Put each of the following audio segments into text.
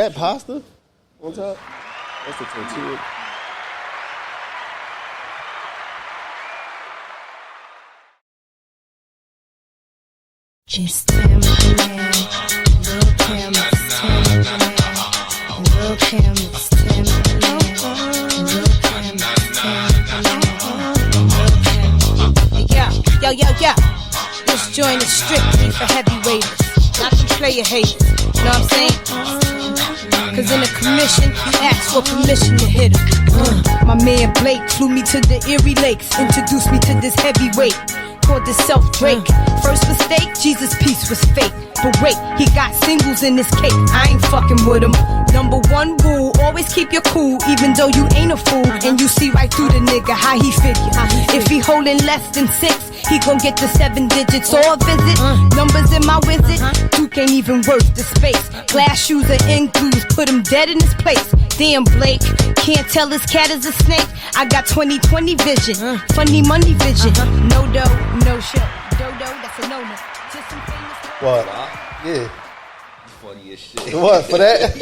That pasta on top? That's the tortilla. It's Timberland, Lil' Kim, it's Timberland, Lil' Kim, it's Timberland, Lil' Kim, it's Timberland, Lil' Kim. Yo. This joint is strictly for heavyweighters, not the player haters. Know what I'm saying? Cause in the commission, you ask for permission to hit him. My man Blake flew me to the Erie Lakes, introduced me to this heavyweight. Called himself Drake. First mistake, Jesus' peace was fake. But wait, he got singles in his cake. I ain't fucking with him. Number one rule, always keep your cool, even though you ain't a fool. And you see right through the nigga how he figure. If he holding less than 6, he gon' get the 7 digits or a visit. Numbers in my wizard, Duke ain't even worth the space. Glass shoes are in glues, put him dead in his place. Damn Blake, can't tell this cat is a snake. I got 20/20 vision, funny money vision. No dough, no show. Dodo, that's a no-no. Just some famous. What? Yeah. Funny as shit. What, for that?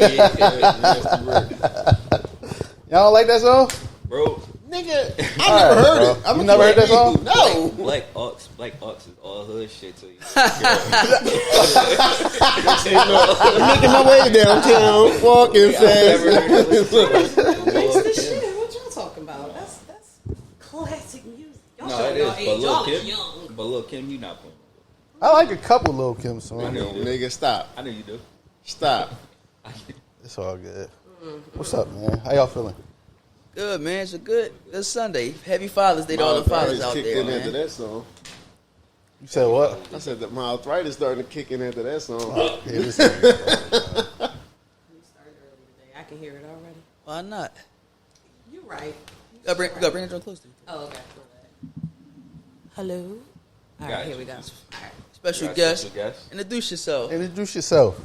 Y'all don't like that song? Bro. Nigga, I never heard it. You never heard that song? No. Black Ox is all hood shit to you. I'm making my way downtown, walking fast. Gangsta shit. What y'all talking about? That's classic music. Y'all No, it is. young. But Lil' Kim, you not playing. I like a couple Lil' Kim songs. I know you do. Nigga, stop. I know you do. Stop. It's all good. What's up, man? How y'all feeling? Good, man. It's a good Sunday. Happy Father's Day to all the fathers out there, man. After that song. You said what? I said that my arthritis starting to kick in after that song. Yeah, this We started early today. I can hear it already. Why not? You're right. You gotta bring it real close to you. Oh, okay. Hello. All right, here we go. All right. Special guest. Introduce yourself. Introduce yourself.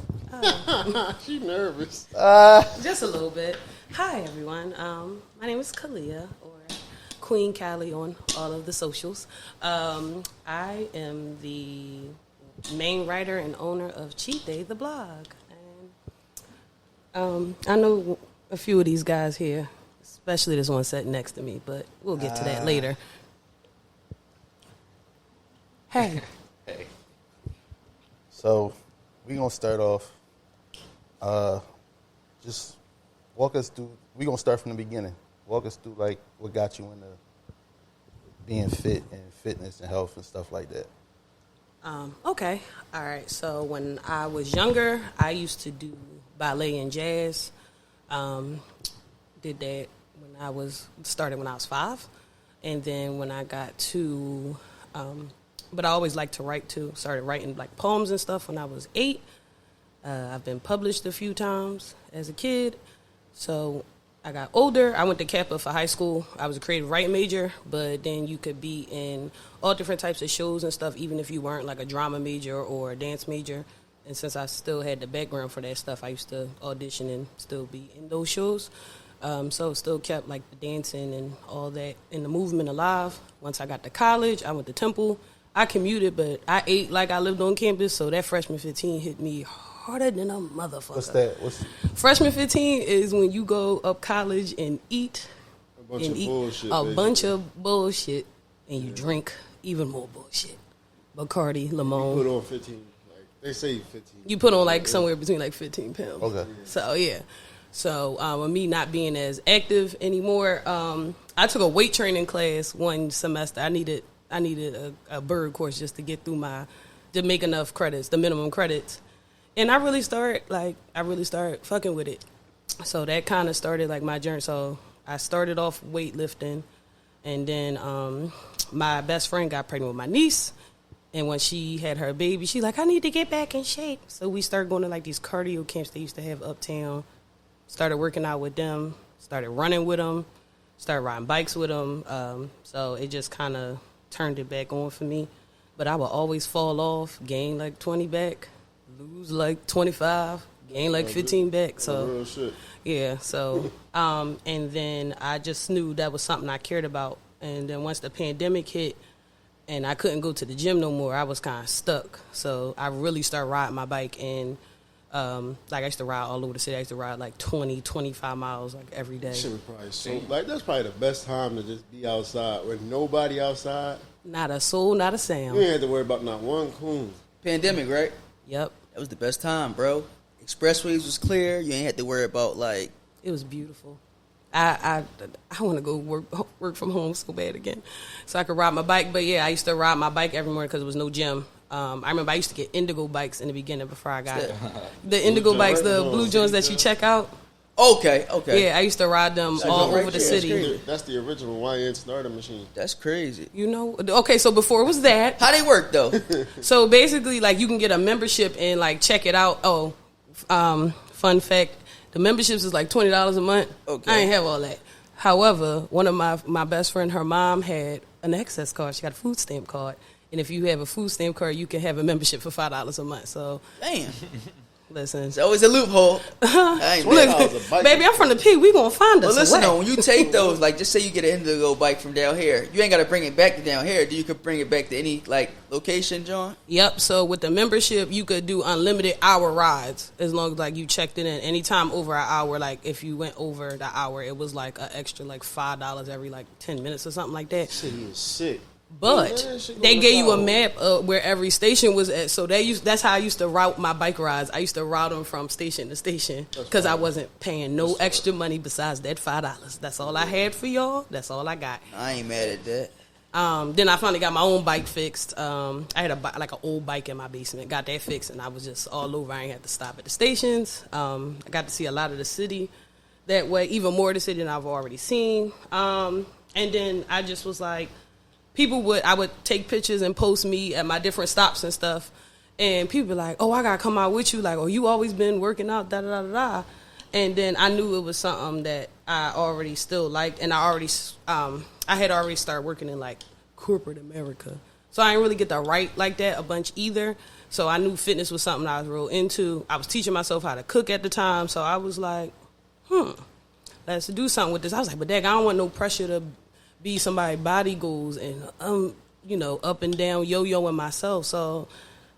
She nervous. Just a little bit. Hi, everyone. My name is Kaliah, or Queen Kali on all of the socials. I am the main writer and owner of Cheat Day, the blog. And I know a few of these guys here, especially this one sitting next to me, but we'll get to that later. Hey. So, we're going to start off. Just walk us through. We're going to start from the beginning. Walk us through, like, what got you into being fit and fitness and health and stuff like that. Okay. All right. So, when I was younger, I used to do ballet and jazz. Did that started when I was 5. And then when I got to... but I always liked to write too. Started writing like poems and stuff when I was 8. I've been published a few times as a kid. So I got older. I went to Kappa for high school. I was a creative writing major, but then you could be in all different types of shows and stuff, even if you weren't like a drama major or a dance major. And since I still had the background for that stuff, I used to audition and still be in those shows. So still kept like the dancing and all that and the movement alive. Once I got to college, I went to Temple. I commuted, but I ate like I lived on campus, so that freshman 15 hit me harder than a motherfucker. What's that? Freshman 15 is when you go up college and eat a bunch of bullshit, and you drink even more bullshit. Bacardi, Limon. You put on 15. Like, they say 15. You put on like somewhere between like 15 pounds. Okay. So, yeah. So, with me not being as active anymore, I took a weight training class one semester. I needed a bird course just to get through to make enough credits, the minimum credits. And I really started fucking with it. So that kind of started like my journey. So I started off weightlifting, and then my best friend got pregnant with my niece. And when she had her baby, she's like, I need to get back in shape. So we started going to like these cardio camps they used to have uptown. Started working out with them, started running with them, started riding bikes with them. So it just kind of turned it back on for me. But I would always fall off, gain like 20 back, lose like 25, gain like 15 back. So real shit. Yeah, so and then I just knew that was something I cared about. And then once the pandemic hit and I couldn't go to the gym no more, I was kind of stuck. So I really started riding my bike, and Like I used to ride all over the city. I used to ride like 20, 25 miles like every day. Shit was probably so like that's probably the best time to just be outside with nobody outside. Not a soul, not a sound. You ain't have to worry about not one coon. Pandemic, right? Yep. That was the best time, bro. Expressways was clear. You ain't had to worry about like. It was beautiful. I want to go work from home so bad again, so I could ride my bike. But yeah, I used to ride my bike every morning because there was no gym. I remember I used to get Indigo bikes in the beginning before I got the Indigo bikes, the blue joints that you check out. Okay. Yeah, I used to ride them all over the city. That's the original YN starter machine. That's crazy. You know, okay, so before it was that. How they work though? So basically, like you can get a membership and like check it out. Oh, fun fact: the memberships is like $20 a month. Okay. I ain't have all that. However, one of my best friend, her mom had an access card. She got a food stamp card, and if you have a food stamp card, you can have a membership for $5 a month. So Damn. listen, It's always a loophole. I ain't mad. look, baby, I'm from the P. We gonna find us. Well, listen a way. though, when you take those, like, just say you get an Indigo bike from down here, you ain't got to bring it back to down here. You could bring it back to any like location, John. Yep. So with the membership, you could do unlimited hour rides as long as like you checked it in. Anytime over an hour, like if you went over the hour, it was like an extra like $5 every like 10 minutes or something like that. Shit, he was sick. But Man, shit they going gave you a down. map of where every station was at. So that's how I used to route my bike rides. I used to route them from station to station because I wasn't paying no extra money besides that $5. That's all I had for y'all. That's all I got. I ain't mad at that. Then I finally got my own bike fixed. I had like an old bike in my basement. Got that fixed, and I was just all over. I ain't had to stop at the stations. I got to see a lot of the city that way, even more of the city than I've already seen. And then I just was like, I would take pictures and post me at my different stops and stuff, and people be like, "Oh, I gotta come out with you." Like, "Oh, you always been working out." Da da da da. And then I knew it was something that I already still liked, and I had already started working in like corporate America, so I didn't really get to write like that a bunch either. So I knew fitness was something I was real into. I was teaching myself how to cook at the time, so I was like, let's do something with this. I was like, but dang, I don't want no pressure to be somebody body goals and up and down yo-yoing myself. So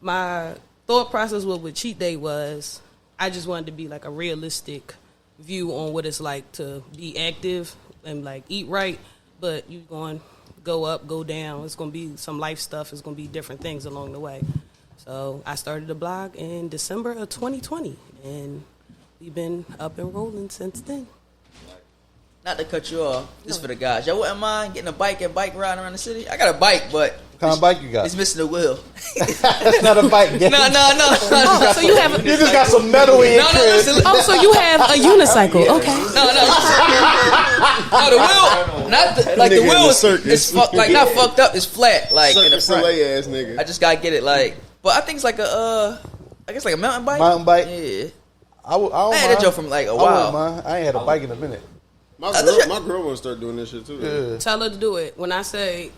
my thought process with cheat day was I just wanted to be like a realistic view on what it's like to be active and like eat right, but you're going to go up, go down. It's going to be some life stuff. It's going to be different things along the way. So I started a blog in December of 2020, and we've been up and rolling since then. Not to cut you off, just for the guys. Y'all wouldn't mind getting a bike and bike riding around the city? I got a bike, but What kind of bike you got? it's missing the wheel. That's not a bike. No. Oh, so you have a You just got some metal in your crib. Listen. Oh, so you have a unicycle? Okay. No, the wheel, not the, like the Nigga in wheel the is circus. like not fucked up. It's flat, like in the Circus front. Soleil ass nigga. I just gotta get it like, but I think it's like I guess like a mountain bike. Mountain bike? Yeah. I had that joke from like a while. I ain't had a bike in a minute. My girl want to start doing this shit too. Yeah. Tell her to do it. When I say,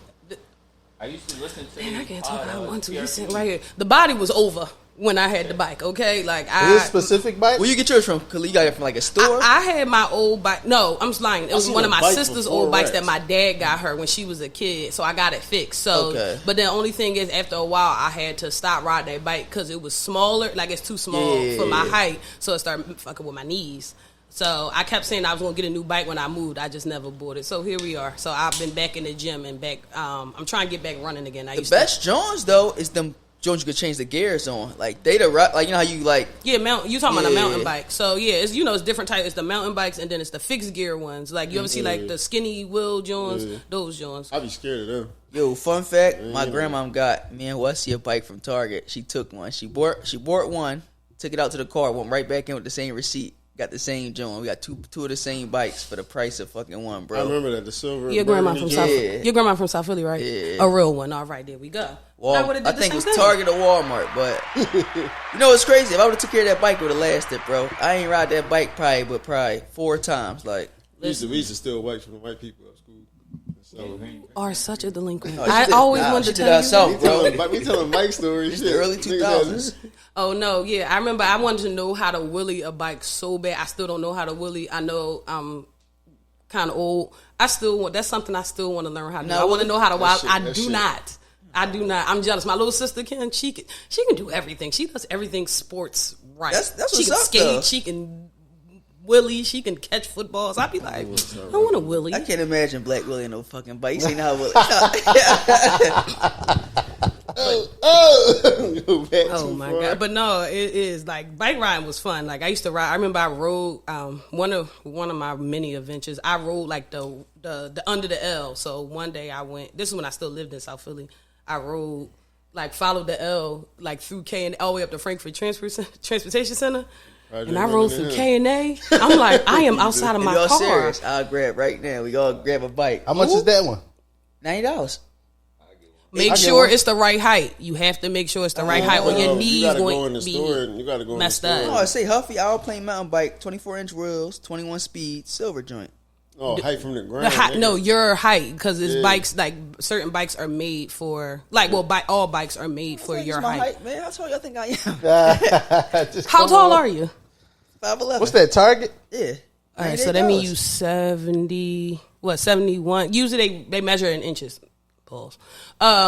I used to listen to. man, I can't talk. I want to. You sitting right here. The body was over when I had the bike. Okay, like Is this specific bike? Where you get yours from? Kaliah? You got it from like a store? I had my old bike. No, I'm just lying. It was seen one a of my bike sister's for old bikes $4. that my dad got her when she was a kid. So I got it fixed. So, Okay. But the only thing is, after a while, I had to stop riding that bike because it was smaller. Like it's too small for my height. So it started fucking with my knees. So I kept saying I was gonna get a new bike when I moved. I just never bought it. So here we are. So I've been back in the gym and back. I'm trying to get back running again. The best Jones though is them Jones you could change the gears on. Like they like you know how you like You talking about a Yeah. mountain bike. So yeah, it's it's different types. It's the mountain bikes and then it's the fixed gear ones. Like you ever see like the skinny wheel Jones? Yeah. Those Jones. I be scared of them. Yo, fun fact, my grandmom got me and Wesley a bike from Target. She took one. She bought one, took it out to the car, went right back in with the same receipt. Got the same joint. We got two of the same bikes for the price of fucking one, bro. I remember that the silver. Your grandma burgundy from joint. South. Your grandma from South Philly, right? Yeah. A real one. All right, there we go. Well, would've I did the think it same was thing. Target or Walmart, but you know what's crazy? If I would have took care of that bike, it would have lasted, bro. I ain't ride that bike probably 4 times. Like We used to steal bikes from the white people at school. So, Are such a delinquent. No, she I did- always nah, wanted she to did tell you. herself, bro. we telling bike stories. It's shit. the early Niggas 2000s. Oh no, yeah, I remember. I wanted to know how to wheelie a bike so bad. I still don't know how to wheelie. I know I'm kind of old. That's something I still want to learn how to do. Now, I want to know how to wild. shit- I that do shit. not. I do not. I'm jealous. My little sister can. She can do everything. She does everything sports right. That's she what's can up, skate. though. She can willy. She can catch footballs. I'd be like, I want a willy. I can't imagine Black Willie on no fucking bike. You seen how Willie? Oh my god! But no, it is like bike riding was fun. Like I used to ride. I remember I rode one of my many adventures. I rode like the under the L. So one day I went. This is when I still lived in South Philly. I rode like followed the L like through K and all the way up to Frankfurt Transportation Center. And I rode through K&A. I'm like, I am outside of my y'all car. serious? I'll grab right now. We all grab a bike. How much is that one? $90. Make sure it's the right height. You have to make sure it's the right height, or your knees going to be messed up. Oh, I say Huffy Alpine mountain bike, 24-inch wheels, 21 speed, silver joint. Oh, height from the ground. The height, no, your height, because it's bikes like certain bikes are made for all bikes are made for your height. Man, how tall y'all think I am? How tall are you? 5'11". What's that, Target? Yeah. All right, so that means you 71. Usually they measure in inches. Pause.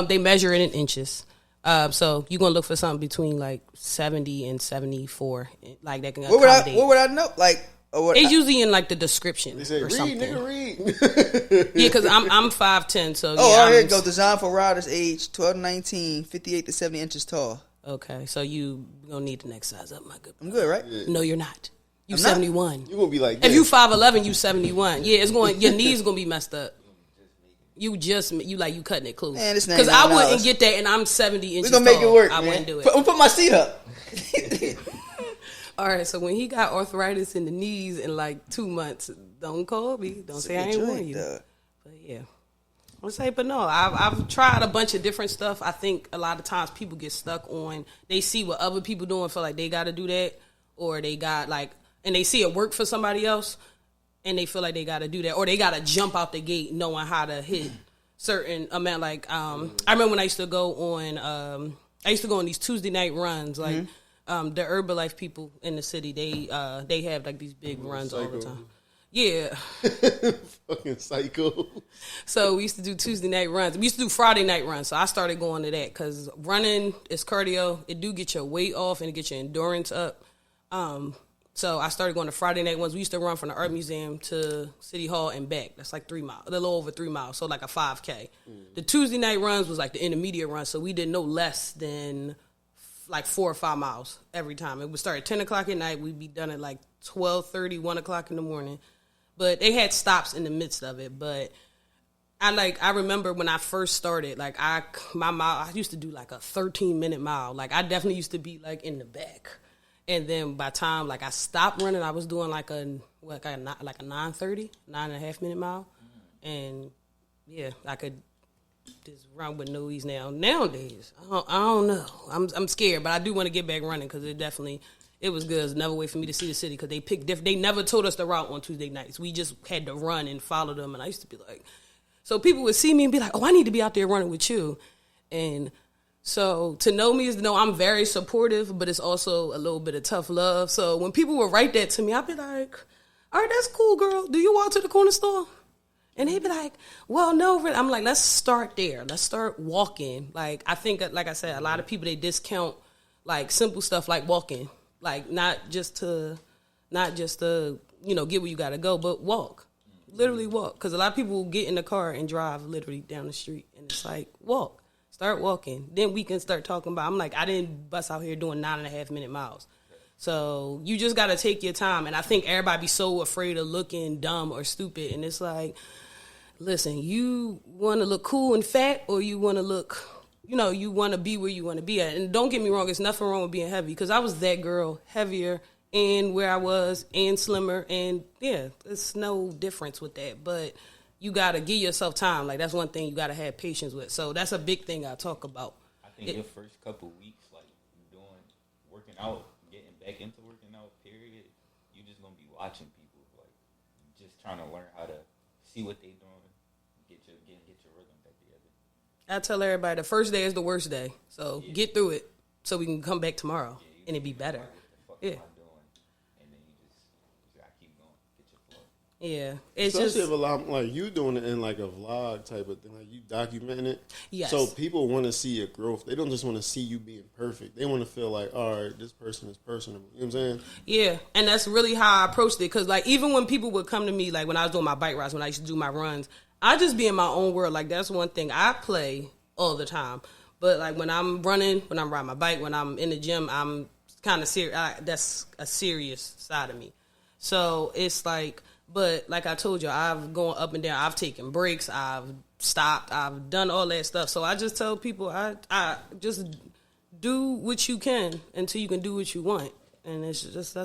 They measure it in inches. So you're gonna look for something between like 70 and 74, like that can accommodate. What would I know? Like, it's usually in like the description They say, or read, something. nigga, read. Yeah, because I'm 5'10", so here it goes. Designed for riders age 12 to 19, 58 to 70 inches tall. Okay, so you gonna need the next size up, my good. I'm good, right? Yeah. No, you're not. You I'm not. 71. You gonna be like, If you 5'11", you 71. Yeah, it's going. Your knees gonna be messed up. You cutting it close. Man, this because I $99. wouldn't get that, and I'm 70 inches. We're gonna make it work. I man. wouldn't do it. Put my seat up. All right, so when he got arthritis in the knees in like 2 months, don't call me. Don't say I ain't warn you. But yeah, I'll say, but no, I've tried a bunch of different stuff. I think a lot of times people get stuck on, they see what other people doing, feel like they got to do that, or they got like, and they see it work for somebody else, and they feel like they got to do that, or they got to jump out the gate knowing how to hit certain amount. Like I remember when I used to go on these Tuesday night runs, like. The Herbalife people in the city, they have like these big runs all the time. Yeah. fucking psycho. So we used to do Tuesday night runs. We used to do Friday night runs. So I started going to that because running is cardio. It do get your weight off and it get your endurance up. So I started going to Friday night ones. We used to run from the Art Museum to City Hall and back. That's like 3 miles, a little over 3 miles. So like a 5K. The Tuesday night runs was like the intermediate run. So we did no less than like 4 or 5 miles every time. It would start at 10 o'clock at night. We'd be done at like 12:30, 1 o'clock in the morning. But they had stops in the midst of it. But I remember when I first started, like my mile, I used to do like a 13-minute mile. Like I definitely used to be like in the back. And then by the time like I stopped running, I was doing like a 9:30, 9.5 minute mile. And yeah, I could just run with no ease now. Nowadays, I don't know. I'm scared, but I do want to get back running because it was good. It's another way for me to see the city because they picked different. They never told us the route on Tuesday nights. We just had to run and follow them. And I used to be like, so people would see me and be like, oh, I need to be out there running with you. And so to know me is to know I'm very supportive, but it's also a little bit of tough love. So when people would write that to me, I'd be like, all right, that's cool, girl. Do you walk to the corner store? And they'd be like, well, no. I'm like, let's start there. Let's start walking. Like, I think, like I said, a lot of people, they discount, like, simple stuff like walking. Like, not just to, get where you got to go, but walk. Literally walk. Because a lot of people will get in the car and drive literally down the street. And it's like, walk. Start walking. Then we can start talking about, I'm like, I didn't bust out here doing 9.5 minute miles. So you just got to take your time. And I think everybody be so afraid of looking dumb or stupid. And it's like, listen, you want to look cool and fat, or you want to look, you want to be where you want to be at. And don't get me wrong, there's nothing wrong with being heavy, because I was that girl, heavier, and where I was, and slimmer, and yeah, there's no difference with that. But you got to give yourself time. Like, that's one thing you got to have patience with. So that's a big thing I talk about. I think your first couple weeks, like, working out, getting back into working out, period, you're just going to be watching people, like, just trying to learn how to see what they doing. Get your rhythm back together. I tell everybody the first day is the worst day. So get through it so we can come back tomorrow and it be better. What the fuck am I doing? And then you just gotta keep going, get your flow. Yeah, it's Especially just if a lot like you doing it in like a vlog type of thing, like you documenting it. Yes. So people want to see your growth. They don't just want to see you being perfect. They want to feel like, all right, this person is personable. You know what I'm saying? Yeah, and that's really how I approached it. Because, like, even when people would come to me, like, when I was doing my bike rides, when I used to do my runs, I just be in my own world. Like, that's one thing. I play all the time. But, like, when I'm running, when I'm riding my bike, when I'm in the gym, I'm kind of serious. That's a serious side of me. So, it's like, but like I told you, I've gone up and down. I've taken breaks. I've stopped. I've done all that stuff. So, I just tell people, I just do what you can until you can do what you want. And it's just,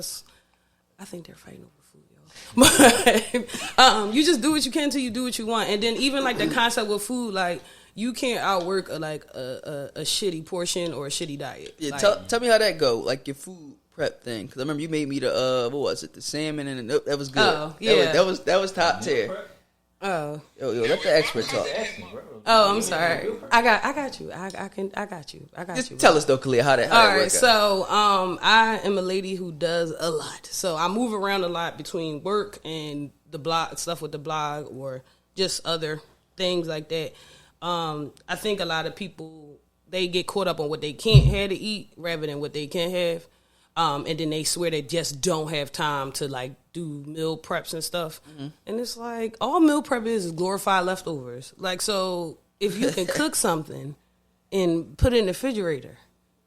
I think they're fighting over food, y'all. But you just do what you can until you do what you want. And then even like the concept with food, like you can't outwork a shitty portion or a shitty diet. Yeah, Like, tell me how that go, like your food prep thing. Because I remember you made me the, what was it, the salmon, and that was good. Oh, yeah. That was top tier. oh, Yo, let the expert talk. oh, I'm sorry. I got you. I got you. Just tell us though, Kaliah, how that All work right, out. so I am a lady who does a lot. So I move around a lot between work and the blog stuff with the blog or just other things like that. I think a lot of people, they get caught up on what they can't have to eat rather than what they can have. And then they swear they just don't have time to like do meal preps and stuff. Mm-hmm. And it's like, all meal prep is glorified leftovers. Like, so if you can cook something and put it in the refrigerator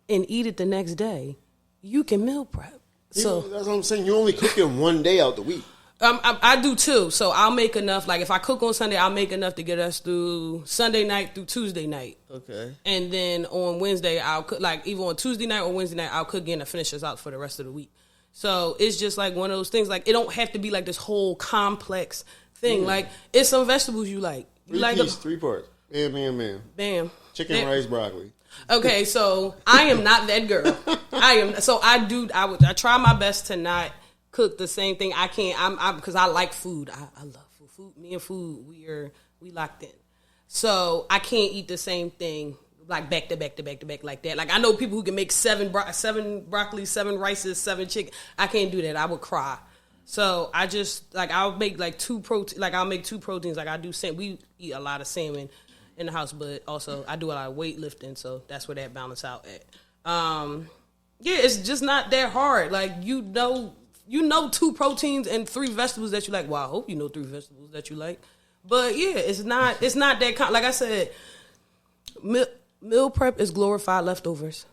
and eat it the next day, you can meal prep. So that's what I'm saying. You only cooking one day out the week. I do too. So I'll make enough. Like if I cook on Sunday, I'll make enough to get us through Sunday night through Tuesday night. Okay. And then on Wednesday, I'll cook, like either on Tuesday night or Wednesday night, I'll cook again to finish us out for the rest of the week. So it's just like one of those things. Like it don't have to be like this whole complex thing. Like it's some vegetables you like. You Three like piece, 3 parts. Bam. Bam. Chicken, Bam. rice, broccoli. Okay, so I am not that girl. I try my best to not cook the same thing. I can't. Because I like food. I love food. Me and food, we locked in. So I can't eat the same thing like back to back like that. Like I know people who can make 7 broccoli, 7 rices, 7 chicken. I can't do that. I would cry. So I just like I'll make like 2 protein. Like I'll make 2 proteins. Like I do salmon. We eat a lot of salmon in the house, but also I do a lot of weightlifting. So that's where that balance out at. Yeah, it's just not that hard. Like you know 2 proteins and 3 vegetables that you like. Well, I hope you know 3 vegetables that you like. But yeah, it's not that like I said, meal prep is glorified leftovers.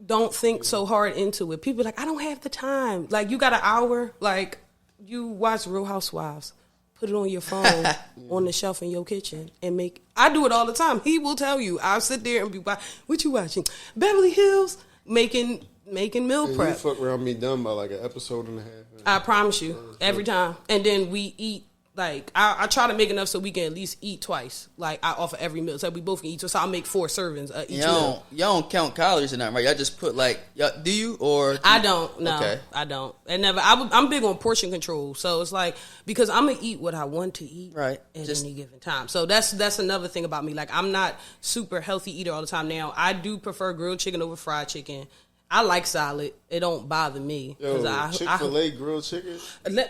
Don't think so hard into it. People are like, I don't have the time. Like you got an hour. Like you watch Real Housewives. Put it on your phone on the shelf in your kitchen and make. I do it all the time. He will tell you. I'll sit there and be, what you watching? Beverly Hills making meal And prep. you fuck around me done by like an episode and a half. I promise you, every time. And then we eat, like, I try to make enough so we can at least eat twice. Like, I offer every meal so we both can eat. So I'll make 4 servings each meal. Y'all don't count calories in that, right? Y'all just put, like, do you? Or I don't. No, okay. I don't. And never. I'm big on portion control. So it's like, because I'm going to eat what I want to eat right. at any given time. So that's another thing about me. Like, I'm not super healthy eater all the time now. I do prefer grilled chicken over fried chicken. I like salad. It don't bother me. Yo, Chick-fil-A grilled chicken?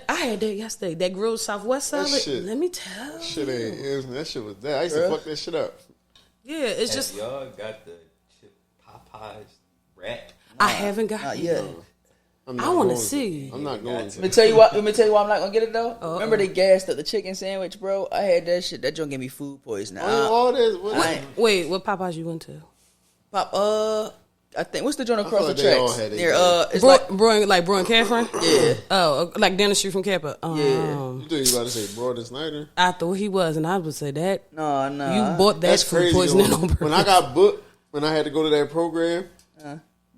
I had that yesterday. That grilled Southwest salad. Shit, let me tell that shit you. that shit was there. I used to fuck that shit up. Yeah, it's just. Y'all got the Popeyes wrap? I haven't got it. Yeah. I want to see. I'm not going to. Let me tell you why I'm not gonna get it though. Remember they gassed up the chicken sandwich, bro? I had that shit. That joint gave me food poisoning. All this. Wait, what Popeyes you went to? I think what's the joint across the they all tracks? had it. Near it's Bro and Catherine? Yeah. Oh, like down the street from Kappa. Yeah. You think you about to say Broad and Snyder? I thought he was, and I would say that. No. You bought that That's food crazy. poisoning on purpose. When I got booked, when I had to go to that program,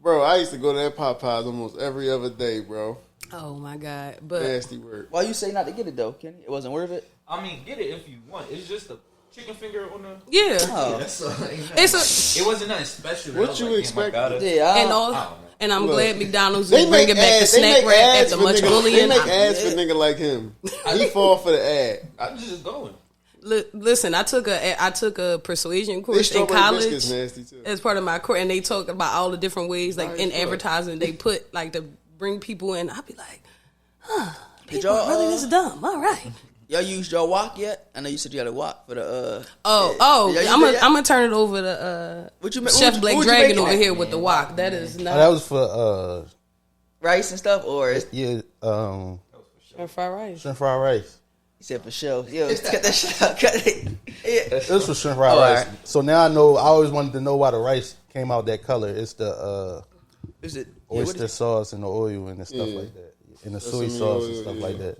bro, I used to go to that Popeyes almost every other day, bro. Oh my God! But Nasty work. Why you say not to get it though, Kenny? It wasn't worth it. I mean, get it if you want. It's just a chicken finger on the. yeah, Oh. It wasn't nothing special. What you expect? Yeah. And I'm glad McDonald's They is make bringing back the ads. They snack make wrap ads after for much niggas. bullying. They make ads for nigga like him. He fall for the ad. I'm just going. Listen, I took a persuasion They course in strawberry college biscuits nasty too. as part of my course, and they talk about all the different ways, like Nice in work. advertising, they put like to bring people in. I'd be like, huh, Did people y'all, really this dumb. All right. Y'all used your wok yet? I know you said you got a wok for the. I'm gonna turn it over to Chef Black Dragon over here with the wok. That is not. That was for rice and stuff, or shrimp fried rice. Shrimp fried rice. He said for sure. Yo, cut that shit out. Cut it. Yeah. It was for shrimp fried rice. Right. So now I know. I always wanted to know why the rice came out that color. It's the is it oyster sauce and the oil and the stuff like that, and the soy sauce and stuff like that.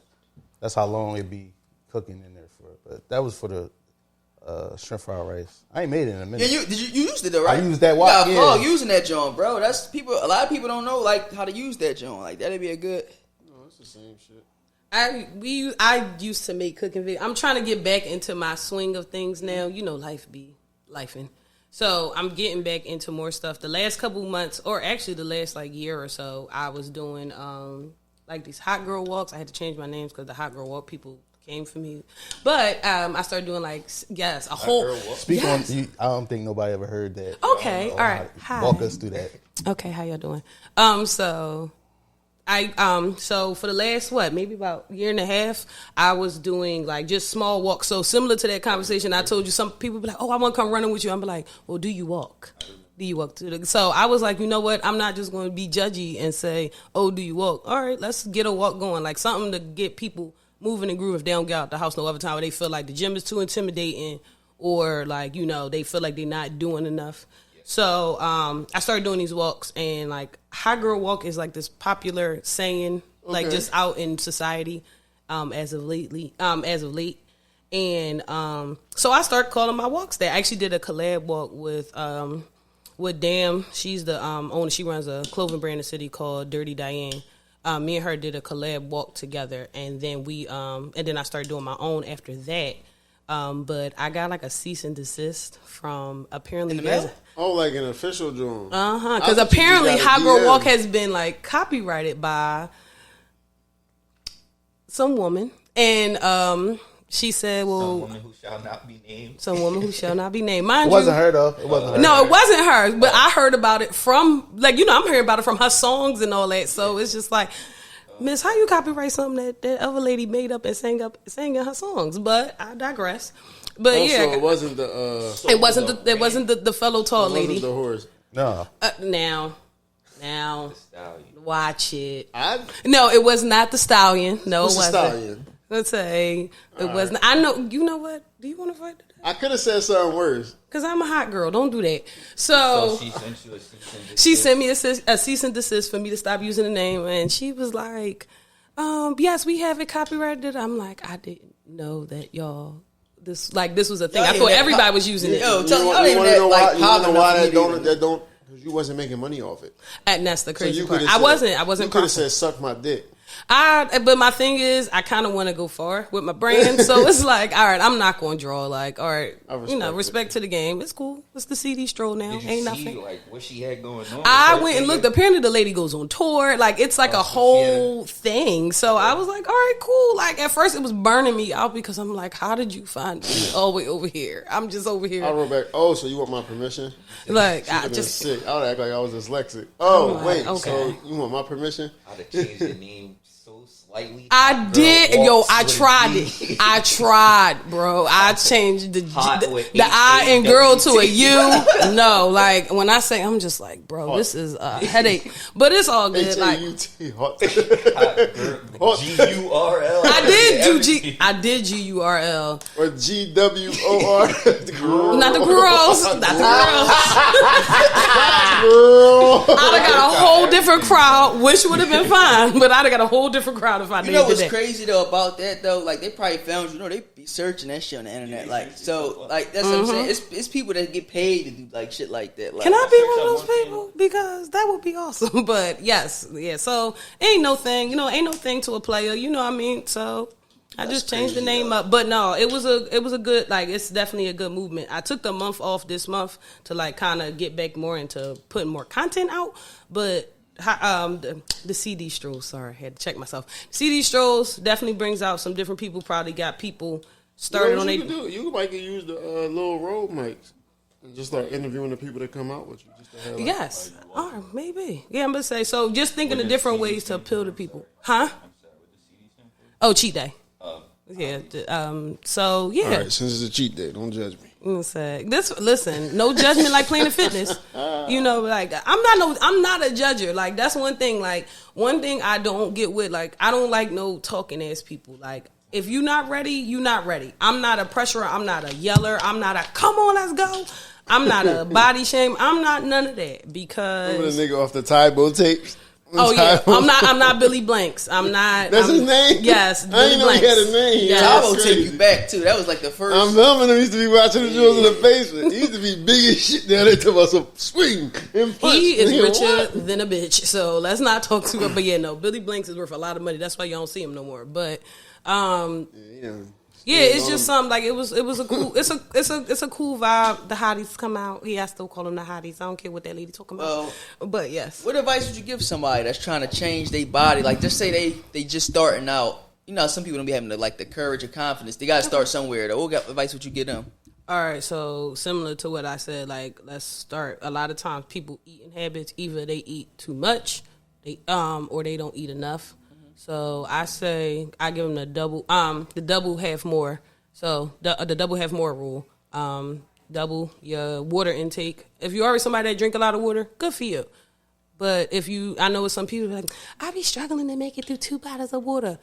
That's how long it be cooking in there for. But that was for the shrimp fried rice. I ain't made it in a minute. Yeah, you used it though, right? I used that wok. You got using that joint, bro. That's people. A lot of people don't know like how to use that joint. Like that'd be a good. No, it's the same shit. I used to make cooking videos. I'm trying to get back into my swing of things now. You know, life be lifing. So I'm getting back into more stuff. The last couple months, or actually the last like year or so, I was doing like these hot girl walks. I had to change my names because the hot girl walk people came for me. But I started doing like a whole. Speak on. I don't think nobody ever heard that. Okay, all right. Hi. Walk us through that. Okay, how y'all doing? So for the last maybe about a year and a half, I was doing like just small walks. So similar to that conversation I told you, some people be like, "Oh, I want to come running with you." I'm like, "Well, do you walk? Do you walk to the?" So I was like, you know what? I'm not just going to be judgy and say, "Oh, do you walk?" All right, let's get a walk going, like something to get people moving and groove if they don't get out the house no other time, or they feel like the gym is too intimidating, or like they feel like they're not doing enough. So I started doing these walks, and like hot girl walk is like this popular saying, like just out in society as of late. And so I started calling my walks that. I actually did a collab walk with Dam. She's the owner. She runs a clothing brand in the city called Dirty Diane. Me and her did a collab walk together, and then then I started doing my own after that. But I got like a cease and desist from apparently. In the mail? Oh, like an official drawing. Because apparently Hot Girl Walk has been like copyrighted by some woman, and she said, "Well, some woman who shall not be named." Some woman who shall not be named. Mind it wasn't her though. It wasn't her. No, it wasn't her. But I heard about it from I'm hearing about it from her songs and all that. So it's just like, Miss, how you copyright something that other lady made up and sang in her songs? But I digress. But it wasn't the. It wasn't the fellow tall lady. The horse. No. Now, watch it. No, it was not the stallion. No, it wasn't. Stallion? Let's say it wasn't. I know. You know what? Do you want to fight? I could have said something worse. Because I'm a hot girl. Don't do that. So she sent you a cease and desist. She sent me a cease and desist for me to stop using the name. And she was like, yes, we have it copyrighted. I'm like, I didn't know that y'all, this was a thing. I thought everybody was using it. Yo, tell me that, why that don't, because you wasn't making money off it. And that's the crazy so part. I wasn't. You could have said, suck my dick. But my thing is, I kind of want to go far with my brand, so it's like, all right, I'm not going to draw. Like, all right, respect to the game. It's cool. It's the CD stroll now. Did you Ain't see, nothing. Like what she had going on? I went and looked. Apparently, the lady goes on tour. Like, it's like a whole thing. So I was like, all right, cool. Like at first, it was burning me out because I'm like, how did you find me all the way over here? I'm just over here. I wrote back. Oh, so you want my permission? Like I just sick. I would act like I was dyslexic. Oh wait, okay. So you want my permission? I'd have changed the name. Slightly. I did, I tried it. I tried, bro. I changed the I and girl to a U. No, like when I say, I'm just like, bro, this is a headache. But it's all good. Like G-U-R-L. I did G-U-R-L. Or G-W-O-R. Not the girls. Not the girls. I'd have got a whole different crowd, which would have been fine, but I'd have got a whole different crowd if I did that. You know what's crazy though about that though? Like they probably found they be searching that shit on the internet. Like so, like that's what I'm saying. It's people that get paid to do like shit like that. Like, can I be one of those people? Because that would be awesome. But yes, yeah. So ain't no thing, ain't no thing to a player. You know what I mean? So I just changed the name up. But no, it was a good, like, it's definitely a good movement. I took the month off this month to like kind of get back more into putting more content out. But the CD strolls, sorry, I had to check myself. CD strolls definitely brings out some different people. Probably got people started on. You might could use the little road mics and just start interviewing the people that come out with you. Just to have, yes, or maybe. Yeah, I'm gonna say. So just thinking of different ways to appeal to people, huh? Oh, cheat day. Yeah. So yeah. All right, since it's a cheat day, don't judge me. Listen, no judgment like Planet Fitness. You know, like I'm not a judger. Like that's one thing. Like one thing I don't get with. Like I don't like no talking ass people. Like if you're not ready, you're not ready. I'm not a pressurer. I'm not a yeller. I'm not a come on, let's go. I'm not a body shame. I'm not none of that because Remember the nigga off the Tybo tapes? Oh yeah, I'm not Billy Blanks. I'm not. That's his name. Yes, I Billy didn't know Blanks. he had a name. Yes. Tybo take you back too. That was like the first. I'm filming him. He used to be watching the shows in the basement. He used to be big as shit down there. Talking about some swing and punch. He is Nigga, richer what? than a bitch. So let's not talk too much. But yeah, no, Billy Blanks is worth a lot of money. That's why you don't see him no more. But yeah, it's just something like it was a cool. It's a cool vibe. The hotties come out. I still call them the hotties. I don't care what that lady talking about. But yes. What advice would you give somebody that's trying to change their body? Like, just say they just starting out. You know, some people don't be having the courage or confidence. They gotta start somewhere. Though, what advice would you give them? All right, so similar to what I said, like let's start. A lot of times, people eating habits either they eat too much, or they don't eat enough. So I say I give them the double half more. So the double half more rule. Double your water intake. If you're already somebody that drink a lot of water, good for you. But I know some people like I be struggling to make it through 2 bottles of water.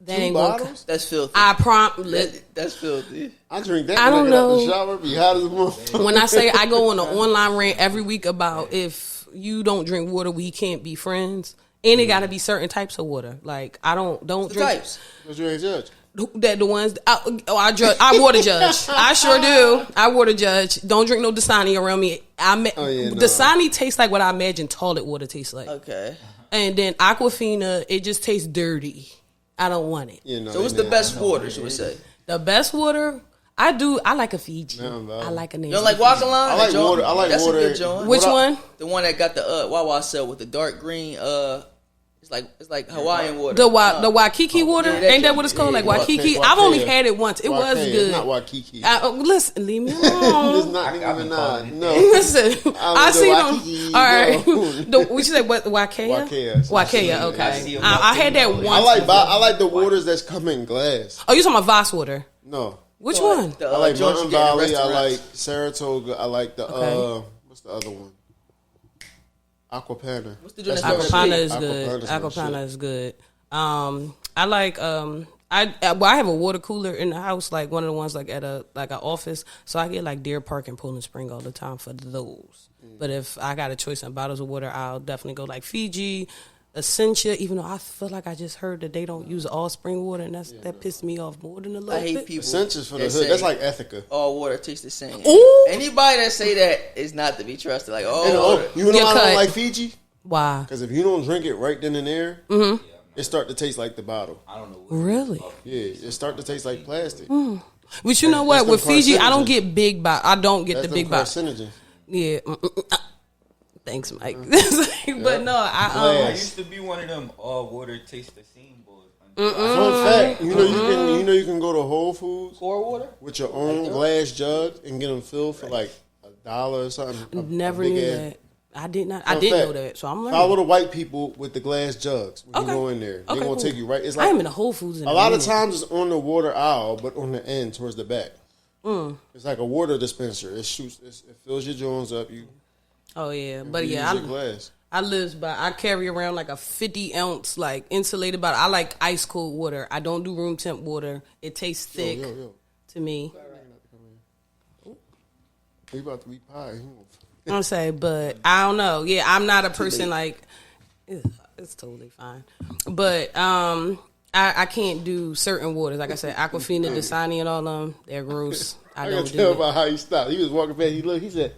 That ain't bottles? That's filthy. That's filthy. I drink that. I don't know. The shower be hot as a motherfucker. When I say I go on an online rant every week about if you don't drink water, we can't be friends. And it got to be certain types of water. Like I don't drink types. What you ain't judge? that the ones I water judge. I sure do. I water judge. Don't drink no Dasani around me. Dasani tastes like what I imagine toilet water tastes like. Okay. And then Aquafina, it just tastes dirty. I don't want it. You know, So what's the best water, should we say? The best water, I like a Fiji. I like a name. You don't like Wakalan? I like water. I like That's water. A good joint. Which one? The one that got the Wawa cell with the dark green. It's like Hawaiian water. The Waikiki water, yeah, ain't that what it's called? Like Waikiki. I've only had it once. It was good. Not Waikiki. Listen, leave me It's alone. not even no. Listen, I see Waikiki, them. All right, we should say what Wakaya. Wakaya. Okay, I had that once. I like the waters that's come in glass. Oh, you talking about Voss water? No. Which one? I like Georgia Mountain Gate Valley. I restaurants. like Saratoga. I like the Okay. what's the other one? Aquapana. What's the joint That's that's my Aquapana shit. is good. Aquapana's my Aquapana shit. is good. I like I have a water cooler in the house, like one of the ones like at an office, so I get like Deer Park and Poland Spring all the time for those. But if I got a choice in bottles of water, I'll definitely go like Fiji, Essentia. Even though I feel like I just heard that they don't use all spring water, and that pissed me off more than a little I hate bit. people. Essentials for the that hood. say That's like Ethica. all water tastes the same. Ooh. Anybody that say that is not to be trusted. Like And, water. you know Get why I cut. don't like Fiji? Why? Because if you don't drink it right then and there, it start to taste like the bottle. I don't know. Really? Yeah, it start to taste like plastic. But you know what? That's With them Fiji, I don't carcinogens. get big bottle. I don't get That's the big them bottle. carcinogens. Yeah. Thanks, Mike. But no, I Glass. used to be one of them all water taste the same boys. Fun fact, you know you can go to Whole Foods Core water? with your own glass jug and get them filled for like $1 or something. Never big knew ass- that. I did not. I Fun didn't fact, know that. So I'm learning. Follow the white people with the glass jugs when Okay. you go in there. They're Okay, gonna cool. take you right. It's I like am in the Whole Foods. In a lot of times it's on the water aisle, but on the end towards the back. It's like a water dispenser. It shoots. It fills your joints up. You. Oh yeah, but you yeah, use your glass. I carry around like a 50 ounce like insulated bottle. I like ice cold water. I don't do room temp water. It tastes thick Yo. to me. You about to be pie. I'm saying, but I don't know. Yeah, I'm not a person like. It's totally fine, but I can't do certain waters. Like I said, Aquafina, Dasani, and all them. They're gross. I I don't can do tell it. about how he stopped. He was walking past. He looked. He said,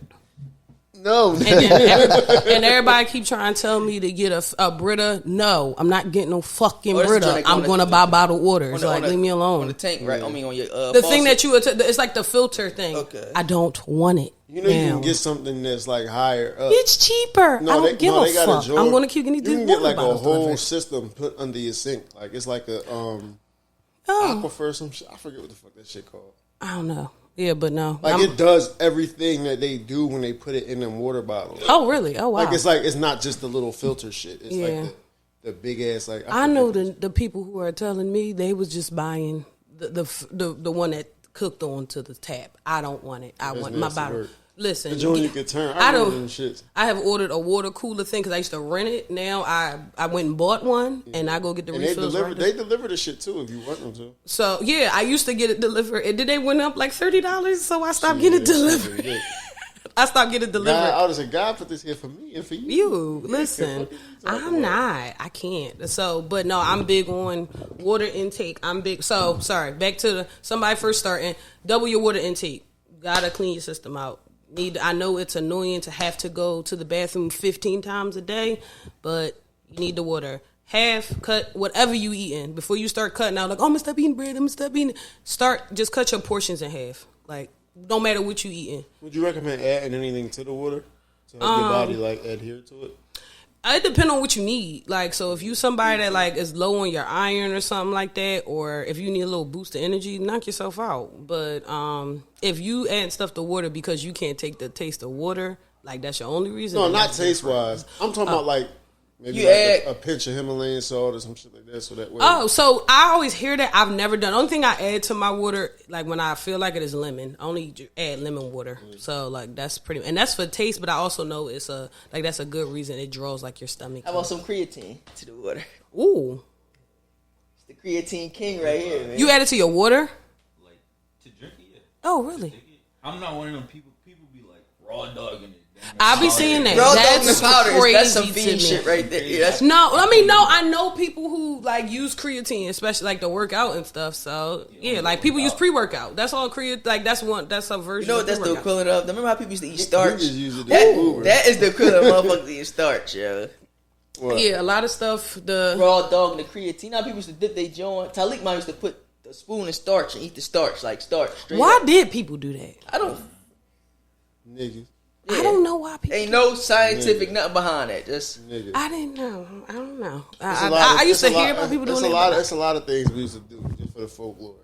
"No." And everybody keep trying to tell me to get a Brita. No, I'm not getting no fucking Oh, that's the Brita. joint I'm going to buy bottled waters. Like, leave me On the alone. tank, right? I mean, on your The thing that you, it's like the filter thing. Okay. I don't want it. You know you now. can get something that's like higher up. It's cheaper. I don't give a they got fuck. jar. I'm going to keep getting You these can get water like a bottles whole delivered. system put under your sink. Like it's like a Oh, aquifer, some shit. I forget what the fuck that shit called. I don't know. Yeah, but no. Like it does everything that they do when they put it in them water bottles. Oh, really? Oh, wow. Like it's not just the little filter shit. It's Yeah. like the big ass like. I know the people who are telling me they was just buying the one that cooked onto the tap. I don't want it. I want my bottle. Work. Listen, the joint you could turn. I have ordered a water cooler thing because I used to rent it. Now I went and bought one, and I go get the refills. They deliver the shit too if you want them to. So yeah, I used to get it delivered. And did they went up like $30? So I stopped getting it delivered. I stopped getting it delivered. I was like, God put this here for me and for you. You listen, I'm not. I can't. So, but no, I'm big on water intake. I'm big. So sorry. Back to somebody first starting. Double your water intake. Gotta clean your system out. I know it's annoying to have to go to the bathroom 15 times a day, but you need the water. Half, cut whatever you eating. Before you start cutting out, like, oh, I'm going to stop eating bread, I'm going to stop eating. Just cut your portions in half. Like, no matter what you eating. Would you recommend adding anything to the water to help your body, like, adhere to it? It depends on what you need. Like, so if you somebody that like is low on your iron or something like that, or if you need a little boost of energy, knock yourself out. But if you add stuff to water because you can't take the taste of water, like that's your only reason. No, not taste wise. I'm talking about like maybe you like add a pinch of Himalayan salt or some shit like that. So that way. Oh, so I always hear that. I've never done. The only thing I add to my water, like when I feel like it, is lemon. I only add lemon water. So like that's pretty, and that's for taste. But I also know it's that's a good reason. It draws like your stomach. How about some creatine to the water? Ooh, it's the creatine king right here, man. You add it to your water? Like to drink it. Yeah. Oh, really? I'm not one of them people. People be like raw dogging it. I be seeing that. Raw that's powders. That's some crazy fiend shit right there. Yeah, that's no, I know people who like use creatine, especially like to work out and stuff. So yeah, like people use pre-workout. That's all creatine. Like that's a version. You know what? That's the equivalent of. Remember how people used to eat starch? Use it that is the equivalent of motherfuckers eating starch, yo. What? Yeah, a lot of stuff. The raw dog and the creatine. You know how people used to dip their joint. Talik mom used to put a spoon of starch and eat the starch like starch. Why did people do that? I don't. Niggas. Yeah. I don't know why people. Ain't no scientific nothing behind it. Just niggas. I didn't know. I don't know. I used to hear about people doing it. It's a lot of things we used to do just for the folklore.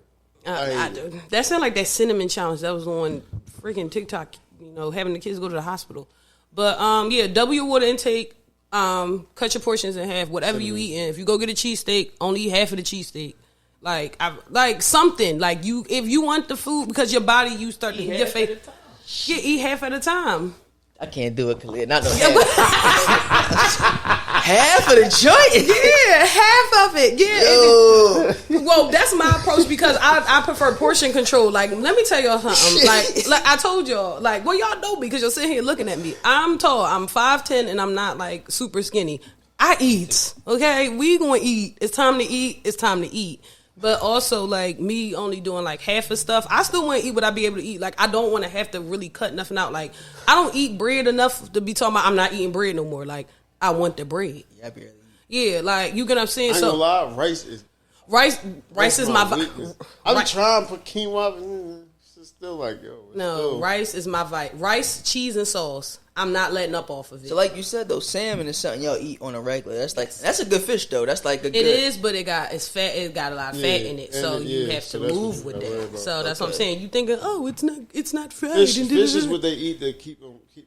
That sounded like that cinnamon challenge that was on freaking TikTok. You know, having the kids go to the hospital. But yeah, double your water intake. Cut your portions in half. Whatever you eat, and if you go get a cheesesteak, only eat half of the cheesesteak. Like something like you. If you want the food because your body, you start to your face. Yeah, eat half at a time. I can't do it, Kaliah. Not no half. Half of the joint? Yeah, half of it. Yeah. Well, that's my approach because I prefer portion control. Like, let me tell y'all something. Like I told y'all, like, well, y'all know me because you're sitting here looking at me. I'm tall. I'm 5'10", and I'm not, like, super skinny. I eat, okay? We gonna eat. It's time to eat. It's time to eat. But also, like, me only doing, like, half of stuff. I still want to eat what I be able to eat. Like, I don't want to have to really cut nothing out. Like, I don't eat bread enough to be talking about I'm not eating bread no more. Like, I want the bread. Yeah, I barely eat. Yeah, like, you get what I'm saying? I ain't gonna lie, rice is my weakness. I've been trying to put quinoa. It's still like, rice is my vibe. Rice, cheese, and sauce. I'm not letting up off of it. So like you said though, salmon is something y'all eat on a regular. That's a good fish though. That's like a good. It is, but it's fat. It got a lot of fat in it, so you have to move with that. So that's what I'm saying. You thinking, oh, it's not fried. Fish is what they eat to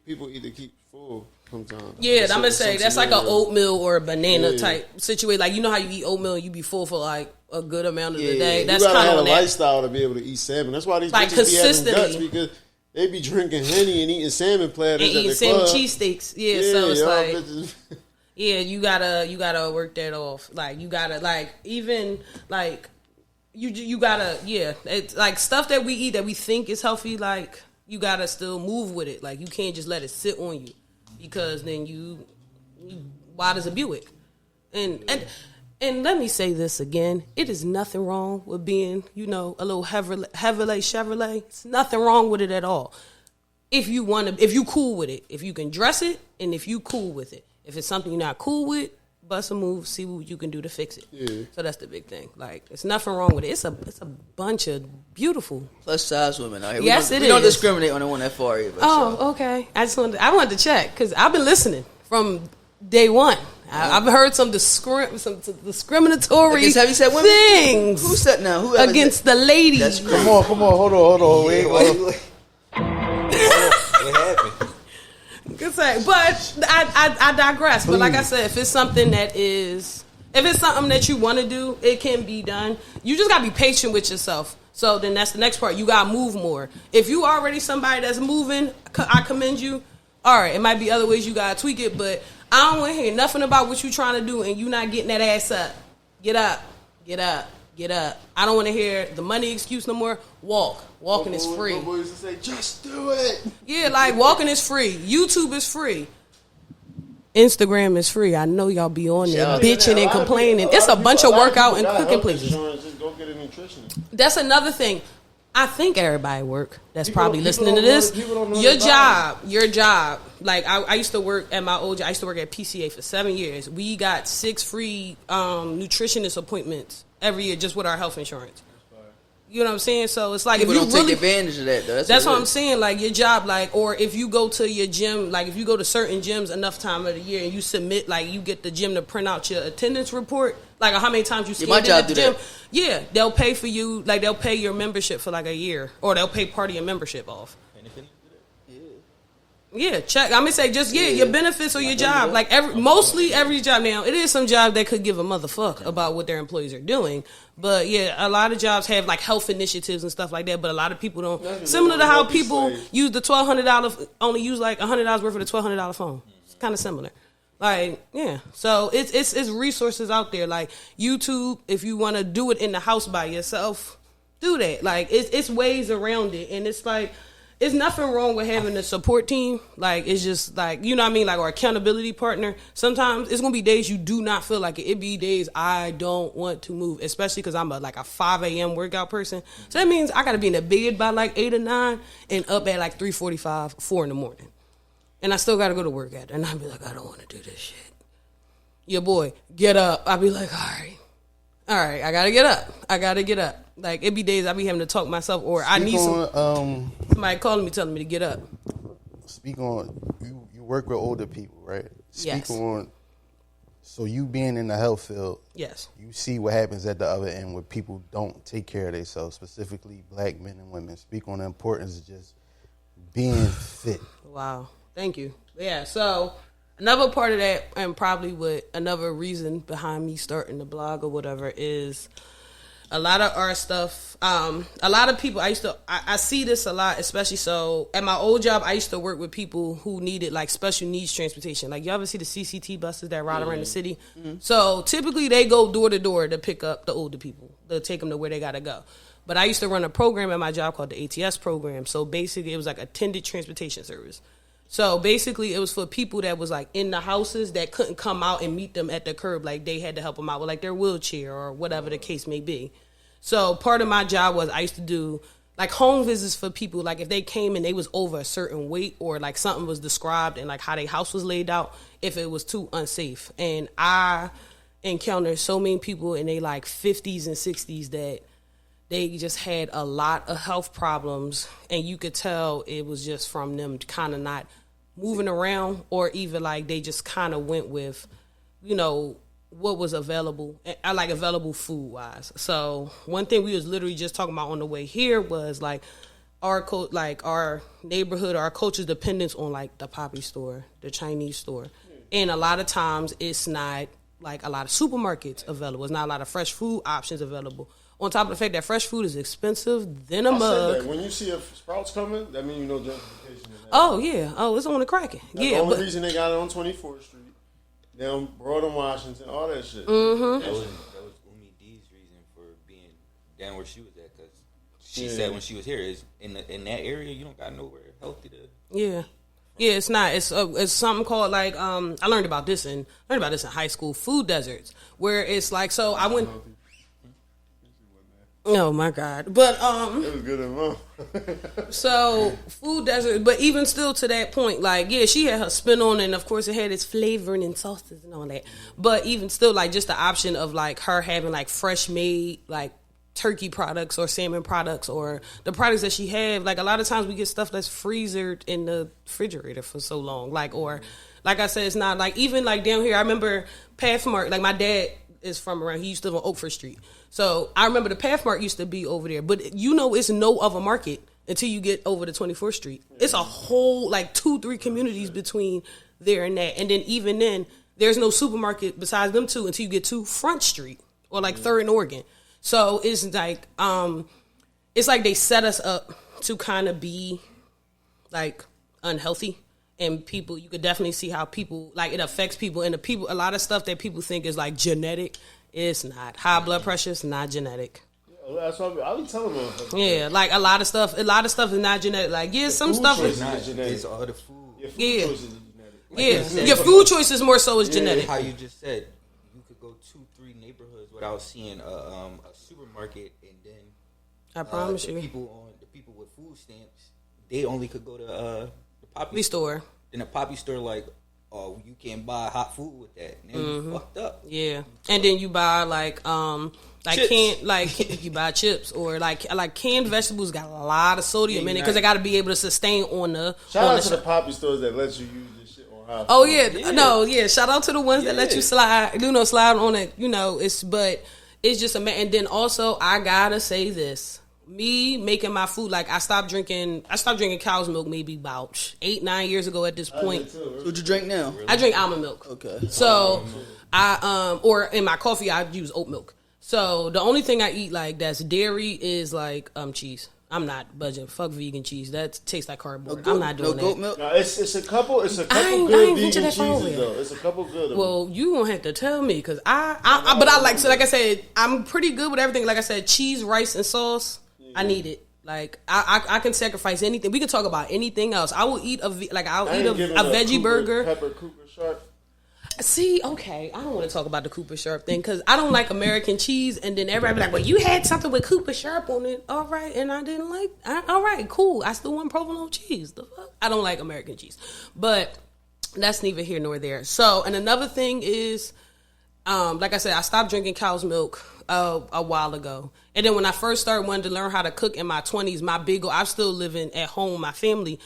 people eat to keep full. Sometimes. Yeah, I'm gonna say that's like an oatmeal or a banana type situation. Like you know how you eat oatmeal, and you be full for like a good amount of the day. That's you gotta kind have of a lifestyle to be able to eat salmon. That's why these like bitches be having guts because they be drinking Henny and eating salmon platters and eating salmon cheesesteaks. Yeah, so it's like yeah, you gotta work that off. Like you gotta like even like you gotta it's like stuff that we eat that we think is healthy. Like you gotta still move with it. Like you can't just let it sit on you because then you wide as a Buick. And let me say this again. It is nothing wrong with being, a little Chevrolet. It's nothing wrong with it at all. If you cool with it. If you can dress it and if you cool with it. If it's something you're not cool with, bust a move, see what you can do to fix it. Yeah. So that's the big thing. Like, it's nothing wrong with it. It's a bunch of beautiful plus size women out here. Yes, we don't discriminate on the one that far either. Okay. I wanted to check because I've been listening from day one. I've heard some discriminatory have you said women? Things. Who said now? Who against the ladies? That's come on, hold on. Wait. What happened? Good say, but I digress. Please. But like I said, if it's something that is If it's something that you want to do, it can be done. You just got to be patient with yourself. So then that's the next part. You got to move more. If you already somebody that's moving, I commend you. All right, it might be other ways you got to tweak it, but I don't want to hear nothing about what you trying to do and you not getting that ass up. Get up. Get up. Get up. I don't want to hear the money excuse no more. Walk. Walking is free. My boy used to say, just do it. Yeah, like walking is free. YouTube is free. Instagram is free. I know y'all be on there bitching and complaining. It's a bunch of workout and cooking places. Just go get a nutritionist. That's another thing. I think everybody work that's probably listening to this. Your job. Like I used to work at my old job. I used to work at PCA for 7 years. We got 6 free nutritionist appointments every year just with our health insurance. You know what I'm saying? So it's like people if you don't really take advantage of that though. That's what I'm saying. Like your job, like, or if you go to your gym, like if you go to certain gyms enough time of the year and you submit, like you get the gym to print out your attendance report, like how many times you scanned in at the gym. Yeah, they'll pay for you. Like they'll pay your membership for like a year, or they'll pay part of your membership off. Yeah, check. I'm gonna say just your benefits or your job. Like mostly every job now. It is some job that could give a motherfuck about what their employees are doing. But yeah, a lot of jobs have like health initiatives and stuff like that. But a lot of people don't. Similar to how people use the $1,200, only use like $100 worth of the $1,200 phone. It's kind of similar. Like yeah, so it's resources out there. Like YouTube, if you want to do it in the house by yourself, do that. Like it's ways around it, and it's like. It's nothing wrong with having a support team. Like, it's just like, you know what I mean? Like, or accountability partner. Sometimes it's going to be days you do not feel like it. It be days I don't want to move, especially because I'm a 5 a.m. workout person. So that means I got to be in the bed by like 8 or 9 and up at like 3:45, 4 in the morning. And I still got to go to work at it. And I'd be like, I don't want to do this shit. Your boy, get up. I'd be like, all right, I got to get up. Like, it be days I be having to talk myself, or I need somebody calling me, telling me to get up. Speak on, you work with older people, right? Yes. Speak on, so you being in the health field, yes, you see what happens at the other end where people don't take care of themselves, specifically black men and women. Speak on the importance of just being fit. Wow, thank you. Yeah, so another part of that, and probably another reason behind me starting the blog or whatever, is a lot of our stuff. A lot of people, I see this a lot, especially so at my old job, I used to work with people who needed like special needs transportation. Like you ever see the CCT buses that ride around the city? Mm-hmm. So typically they go door to door to pick up the older people, to take them to where they got to go. But I used to run a program at my job called the ATS program. So basically it was like attended transportation service. So basically it was for people that was like in the houses that couldn't come out and meet them at the curb. Like they had to help them out with like their wheelchair or whatever the case may be. So part of my job was I used to do like home visits for people. Like if they came and they was over a certain weight or like something was described and like how their house was laid out, if it was too unsafe. And I encountered so many people in their like 50s and 60s that they just had a lot of health problems, and you could tell it was just from them kind of not moving around, or even like they just kind of went with, you know, what was available. I like available food wise. So one thing we was literally just talking about on the way here was like our neighborhood, our culture's dependence on like the poppy store, the Chinese store, and a lot of times it's not like a lot of supermarkets available. It's not a lot of fresh food options available. On top of the fact that fresh food is expensive than a mug. When you see a Sprouts coming, that means you know gentrification. Oh, yeah. Oh, it's on the cracking. That's the only reason they got it on 24th Street. Down Broad and Washington, all that shit. Mm-hmm. That was Umi D's reason for being down where she was at, because she said when she was here, is in that area, you don't got nowhere healthy to. Yeah. Yeah, it's not. It's something called like I learned about this in high school, food deserts, where it's like, so I went. Oh my God! But it was good enough. So food desert, but even still to that point, like she had her spin on it, and of course it had its flavoring and sauces and all that. But even still, like just the option of like her having like fresh made like turkey products or salmon products or the products that she had. Like a lot of times we get stuff that's freezered in the refrigerator for so long. Like or like I said, it's not like even like down here. I remember Pathmark. Like my dad is from around. He used to live on Oakford Street. So I remember the Pathmark used to be over there, but you know it's no other market until you get over to 24th Street. It's a whole like 2-3 communities between there and that, and then even then there's no supermarket besides them two until you get to Front Street or like 3rd and Oregon. So it's like they set us up to kind of be like unhealthy. And people, you could definitely see how people, like, it affects people. And a lot of stuff that people think is like genetic, it's not. High blood pressure is not genetic. That's what I'll be telling them. Yeah, like a lot of stuff is not genetic. Like, yeah, some stuff is not genetic. It's all the food. Yeah. Choices is genetic. Yeah, your food choices more so is genetic. How you just said, you could go 2-3 neighborhoods without seeing a supermarket, and then I promise the you, people with food stamps, they only could go to the Poppy store. In a Poppy store, like, oh, you can't buy hot food with that. And you fucked up. Yeah, and then you buy like chips. You buy chips or like canned vegetables got a lot of sodium in it because they got to be able to sustain on the. Shout out to the Poppy stores that let you use this shit on hot food. Oh yeah. Shout out to the ones that let you slide on it. It's just and then also I gotta say this. Me making my food, like I stopped drinking cow's milk maybe about 8-9 years ago at this point. What you drink now? I drink almond milk. Okay. So or in my coffee I use oat milk. So the only thing I eat like that's dairy is like cheese. I'm not budging. Fuck vegan cheese. That tastes like cardboard. I'm not doing that. Goat milk? No, it's a couple good vegan cheeses though. It's a couple good. Well, you gonna have to tell me because like I said, I'm pretty good with everything. Like I said, cheese, rice, and sauce. I need it. Like I can sacrifice anything. We can talk about anything else. I will eat a veggie burger. Pepper Cooper Sharp. See, okay, I don't want to talk about the Cooper Sharp thing because I don't like American cheese. And then everybody be like, "Well, you had something with Cooper Sharp on it, all right?" And I didn't like. All right, cool. I still want provolone cheese. The fuck? I don't like American cheese, but that's neither here nor there. So, and another thing is, like I said, I stopped drinking cow's milk a while ago. And then when I first started wanting to learn how to cook in my 20s, my big goal, I'm still living at home with my family.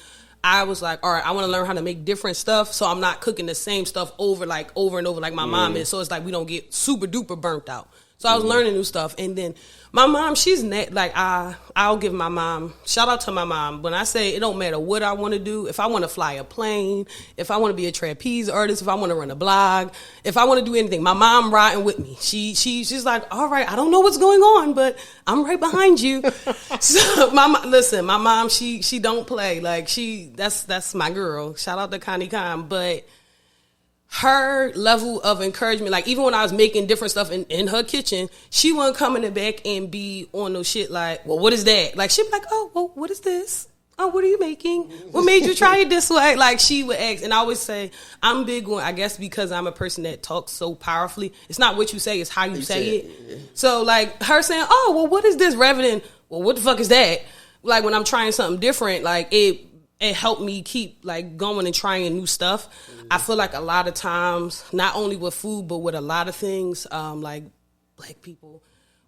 I was like, all right, I want to learn how to make different stuff so I'm not cooking the same stuff over and over like my mom is. So it's like we don't get super duper burnt out. So I was learning new stuff. And then my mom, she's I'll give my mom, shout out to my mom. When I say it don't matter what I want to do, if I want to fly a plane, if I want to be a trapeze artist, if I want to run a blog, if I want to do anything, my mom riding with me. She's like, all right, I don't know what's going on, but I'm right behind you. So my mom, she don't play. Like that's my girl. Shout out to Connie Khan. But her level of encouragement, like even when I was making different stuff in her kitchen, she wouldn't come in the back and be on no shit like, well, what is that? Like she'd be like, oh, well, what is this? Oh, what are you making? What made you try it this way? Like she would ask, and I always say, I'm big on, I guess because I'm a person that talks so powerfully, it's not what you say, it's how you say it. Yeah. So like her saying, oh, well, what is this? Rather than, well, what the fuck is that? Like when I'm trying something different, like it helped me keep like going and trying new stuff. I feel like a lot of times, not only with food, but with a lot of things, like black people,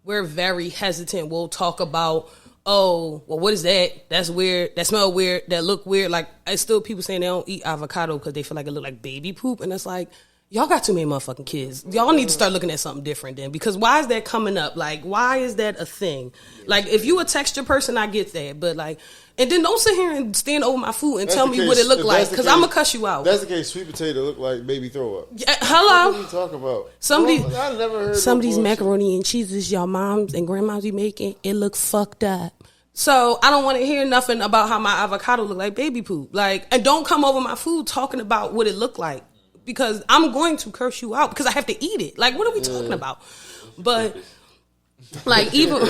we're very hesitant. We'll talk about, oh, well, what is that? That's weird. That smell weird. That look weird. Like, it's still people saying they don't eat avocado because they feel like it look like baby poop. And it's like, y'all got too many motherfucking kids. Y'all need to start looking at something different then. Because why is that coming up? Like, why is that a thing? Like, if you a texture person, I get that. But like, and then don't sit here and stand over my food and tell me what it look like, because I'm going to cuss you out. That's the case. Sweet potato look like baby throw up. Yeah, hello? What are you talking about? I never heard some of these macaroni and cheeses y'all moms and grandmas be making, it look fucked up. So I don't want to hear nothing about how my avocado look like baby poop. Like, and don't come over my food talking about what it look like, because I'm going to curse you out because I have to eat it. Like, what are we talking about? But like, even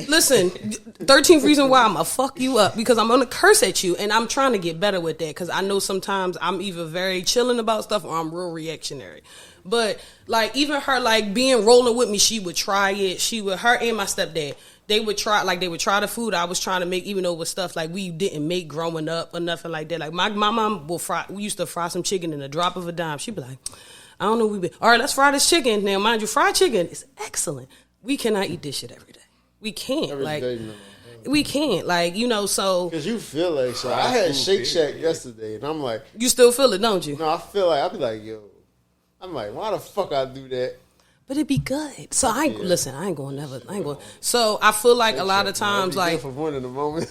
listen, 13th reason why I'm gonna fuck you up, because I'm gonna curse at you, and I'm trying to get better with that, because I know sometimes I'm either very chilling about stuff or I'm real reactionary. But like, even her, like being rolling with me, she would try it. Her and my stepdad, they would try the food I was trying to make, even though it was stuff like we didn't make growing up or nothing like that. Like my mom we used to fry some chicken in a drop of a dime. She'd be like, I don't know, all right, let's fry this chicken. Now, mind you, fried chicken is excellent. We cannot eat this shit every day. We can't. We can't. Like, you know, so. Because you feel like, so I had Shake Shack yesterday, and I'm like. You still feel it, don't you? No, I feel like, I'll be like, yo. I'm like, why the fuck I do that? but it'd be good. So I ain't going. So I feel like a lot of times, like, for one in the moment.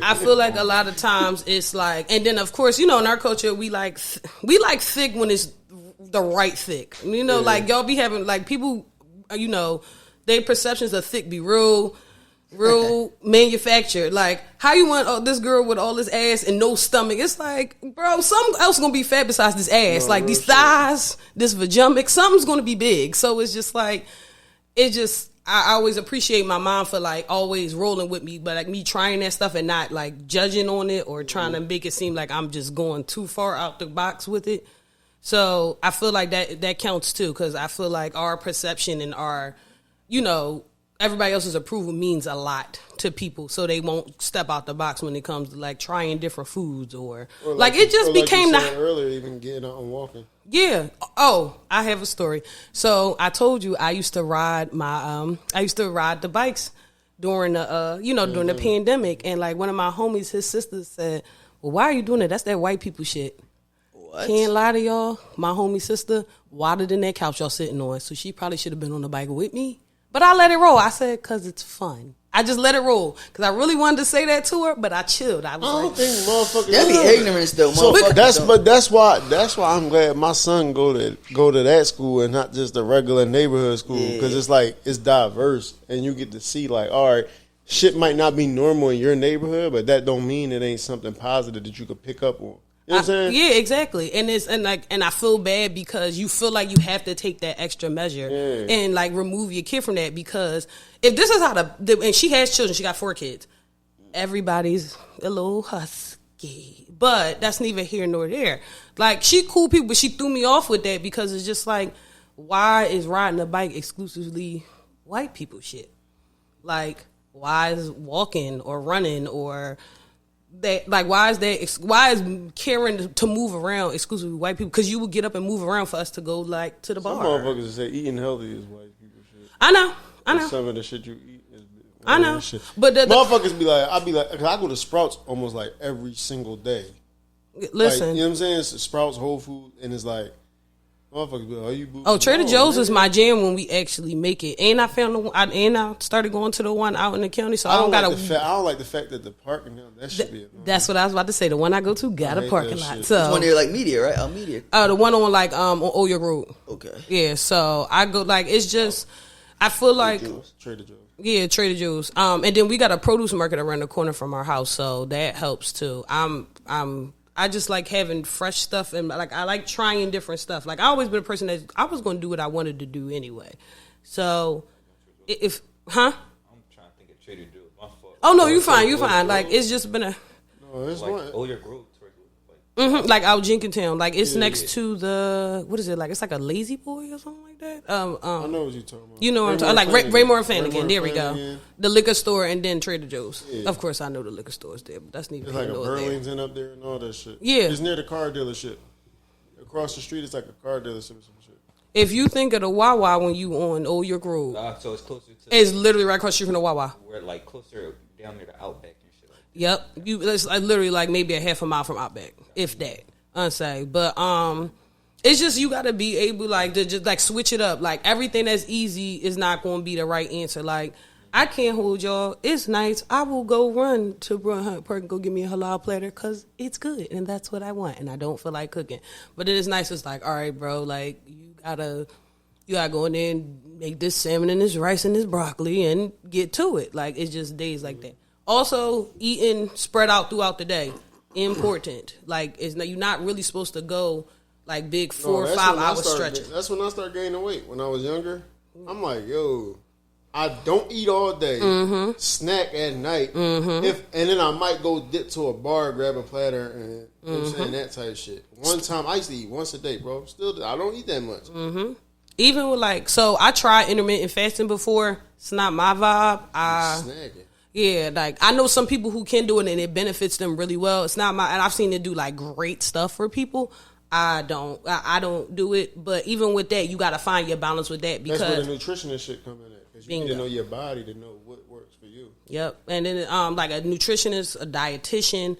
I feel like a lot of times it's like, and then of course, you know, in our culture, we like thick when it's the right thick. You know, like y'all be having like people, you know, their perceptions of thick be real manufactured. Like, how you want this girl with all this ass and no stomach? It's like, bro, something else gonna be fat besides this ass. Like these thighs, this vajumbic, something's gonna be big. So it's just like, I always appreciate my mom for like always rolling with me, but like me trying that stuff and not like judging on it or trying to make it seem like I'm just going too far out the box with it. So I feel like that counts too, because I feel like our perception and our, you know, everybody else's approval means a lot to people, so they won't step out the box when it comes to like trying different foods or like it just became like you said earlier, even getting out and walking. Yeah. Oh, I have a story. So I told you I used to ride the bikes during the during the pandemic, and like one of my homies, his sisters said, "Well, why are you doing it? That's that white people shit." What? Can't lie to y'all. My homie sister wadded in that couch y'all sitting on, so she probably should have been on the bike with me. But I let it roll. I said, because it's fun. I just let it roll. Because I really wanted to say that to her, but I chilled. I don't think motherfuckers... That be ignorance, though. So that's why I'm glad my son go to that school and not just the regular neighborhood school. Because it's like, it's diverse. And you get to see like, all right, shit might not be normal in your neighborhood, but that don't mean it ain't something positive that you could pick up on. You know what I'm saying? Yeah, exactly. And I feel bad because you feel like you have to take that extra measure and like remove your kid from that, because if this is how and she has children, she got 4 kids. Everybody's a little husky, but that's neither here nor there. Like, she cool people, but she threw me off with that because it's just like, why is riding a bike exclusively white people shit? Like, why is walking or running or that, like, why is caring to move around exclusively white people? Because you would get up and move around for us to go like to the bar. Some motherfuckers say eating healthy is white people shit. I know. Some of the shit you eat is I know. Shit. But motherfuckers be like, cause I go to Sprouts almost like every single day. Listen, like, you know what I'm saying? It's Sprouts, Whole Food, and it's like, motherfuckers be like, are you booty? Oh, Trader Joe's is my jam when we actually make it. And I found I started going to the one out in the county, so I don't gotta. I don't like the fact that the parking lot, that should be annoying. That's what I was about to say. The one I go to got a parking lot. So which one there, like Media, right? Media. The one on like on Oyo Road. Okay. Yeah, so I go like, it's just, I feel like Trader Joe's. Yeah, Trader Joe's. And then we got a produce market around the corner from our house, so that helps too. I just like having fresh stuff, and like I like trying different stuff. Like, I always been a person that I was going to do what I wanted to do anyway. So I'm trying to think of Trader Joe's. My fault. Oh no, you fine. Like, it's just been a. No, it's like Oyo Grove. Like out Jenkintown, like it's next to the, what is it, like it's like a Lazy Boy or something like that. I know what you're talking about. You know what I'm talking, like Raymore and Flanagan. There we go. The liquor store and then Trader Joe's. Yeah. Of course, I know the liquor store is there, but that's neither. It's like a Burlington up there and all that shit. Yeah, it's near the car dealership. Across the street, it's like a car dealership or some shit. If you think of the Wawa when you on Oyo Grove, so it's closer to. It's literally right across the street from the Wawa. We're like closer down near the Outback and shit. Yep, it's like literally like maybe a half a mile from Outback, if that. Unsay, but it's just, you gotta be able like to just like switch it up. Like, everything that's easy is not going to be the right answer. Like, I can't hold y'all. It's nice. I will go run to Brun Hunt Park and go get me a halal platter because it's good and that's what I want, and I don't feel like cooking. But it is nice. It's like, all right, bro. Like, you gotta go in there and make this salmon and this rice and this broccoli and get to it. Like, it's just days like that. Also, eating spread out throughout the day. Important. Like, you're not really supposed to go like big 4 or 5 hour stretches. That's when I started gaining weight. When I was younger, I'm like, yo, I don't eat all day, snack at night, and then I might go dip to a bar, grab a platter, and you know what I'm saying, that type of shit. One time I used to eat once a day, bro. Still, I don't eat that much. Even with like, so I tried intermittent fasting before. It's not my vibe. Snagging. Yeah, like, I know some people who can do it and it benefits them really well. It's not and I've seen it do like great stuff for people. I don't do it, but even with that, you got to find your balance with that, because that's where the nutritionist shit come in at, because you need to know your body to know what works for you. Yep, and then like a nutritionist, a dietitian,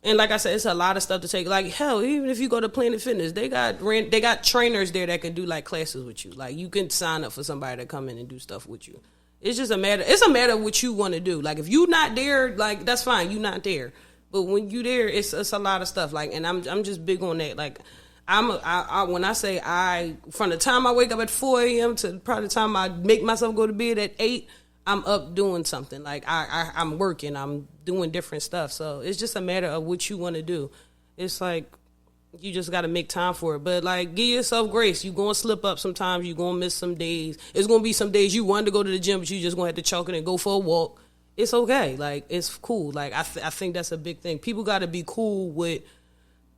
And like I said, it's a lot of stuff to take. Like hell, even if you go to Planet Fitness, they got trainers there that can do like classes with you. Like you can sign up for somebody to come in and do stuff with you. It's just a matter. It's a matter of what you want to do. Like if you not there, like that's fine. You not there. But when you there, it's a lot of stuff. Like, and I'm just big on that. Like when I say from the time I wake up at 4 a.m. to probably the time I make myself go to bed at 8. I'm up doing something. Like I'm working. I'm doing different stuff. So it's just a matter of what you want to do. It's like you just got to make time for it. But like, give yourself grace. You gonna slip up sometimes. You gonna miss some days. It's gonna be some days you wanted to go to the gym, but you just gonna have to chalk it and go for a walk. It's okay. Like it's cool. Like I think that's a big thing. People got to be cool with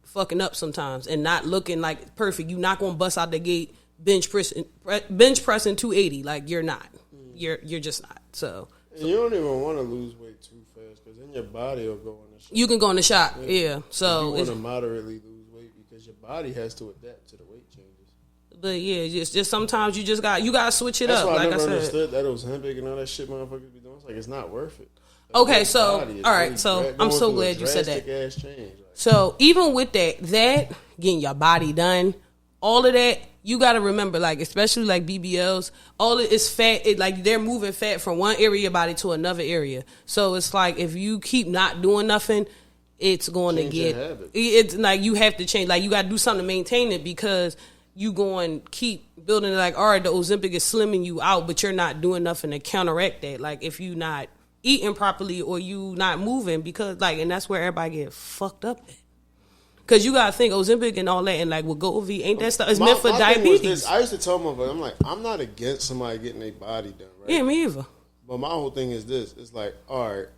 fucking up sometimes and not looking like perfect. You're not gonna bust out the gate bench pressing 280. Like you're not. You're just not. So and you don't even want to lose weight too fast because then your body will go in the shot. You can go in the shot, yeah. So you want to moderately lose weight because your body has to adapt to the weight changes. But yeah, just sometimes you got to switch it That's up. Why like I never I said, understood that Ozempic and all that shit motherfuckers be doing. It's like it's not worth it. Okay, so all right, so I'm so glad you said that. Ass change. So even with that getting your body done, all of that. You got to remember, like, especially like BBLs, all it is fat. Like they're moving fat from one area of your body to another area. So it's like if you keep not doing nothing, it's going to get. It's like you have to change. Like you got to do something to maintain it because you going to keep building it. Like, all right, the Ozempic is slimming you out, but you're not doing nothing to counteract that. Like if you not eating properly or you not moving because like, and that's where everybody get fucked up at. Because you got to think Ozempic and all that, and like with Wegovy, ain't that stuff? It's meant for diabetes. I used to tell motherfuckers, I'm like, I'm not against somebody getting their body done, right? Yeah, me either. But my whole thing is this. It's like, all right,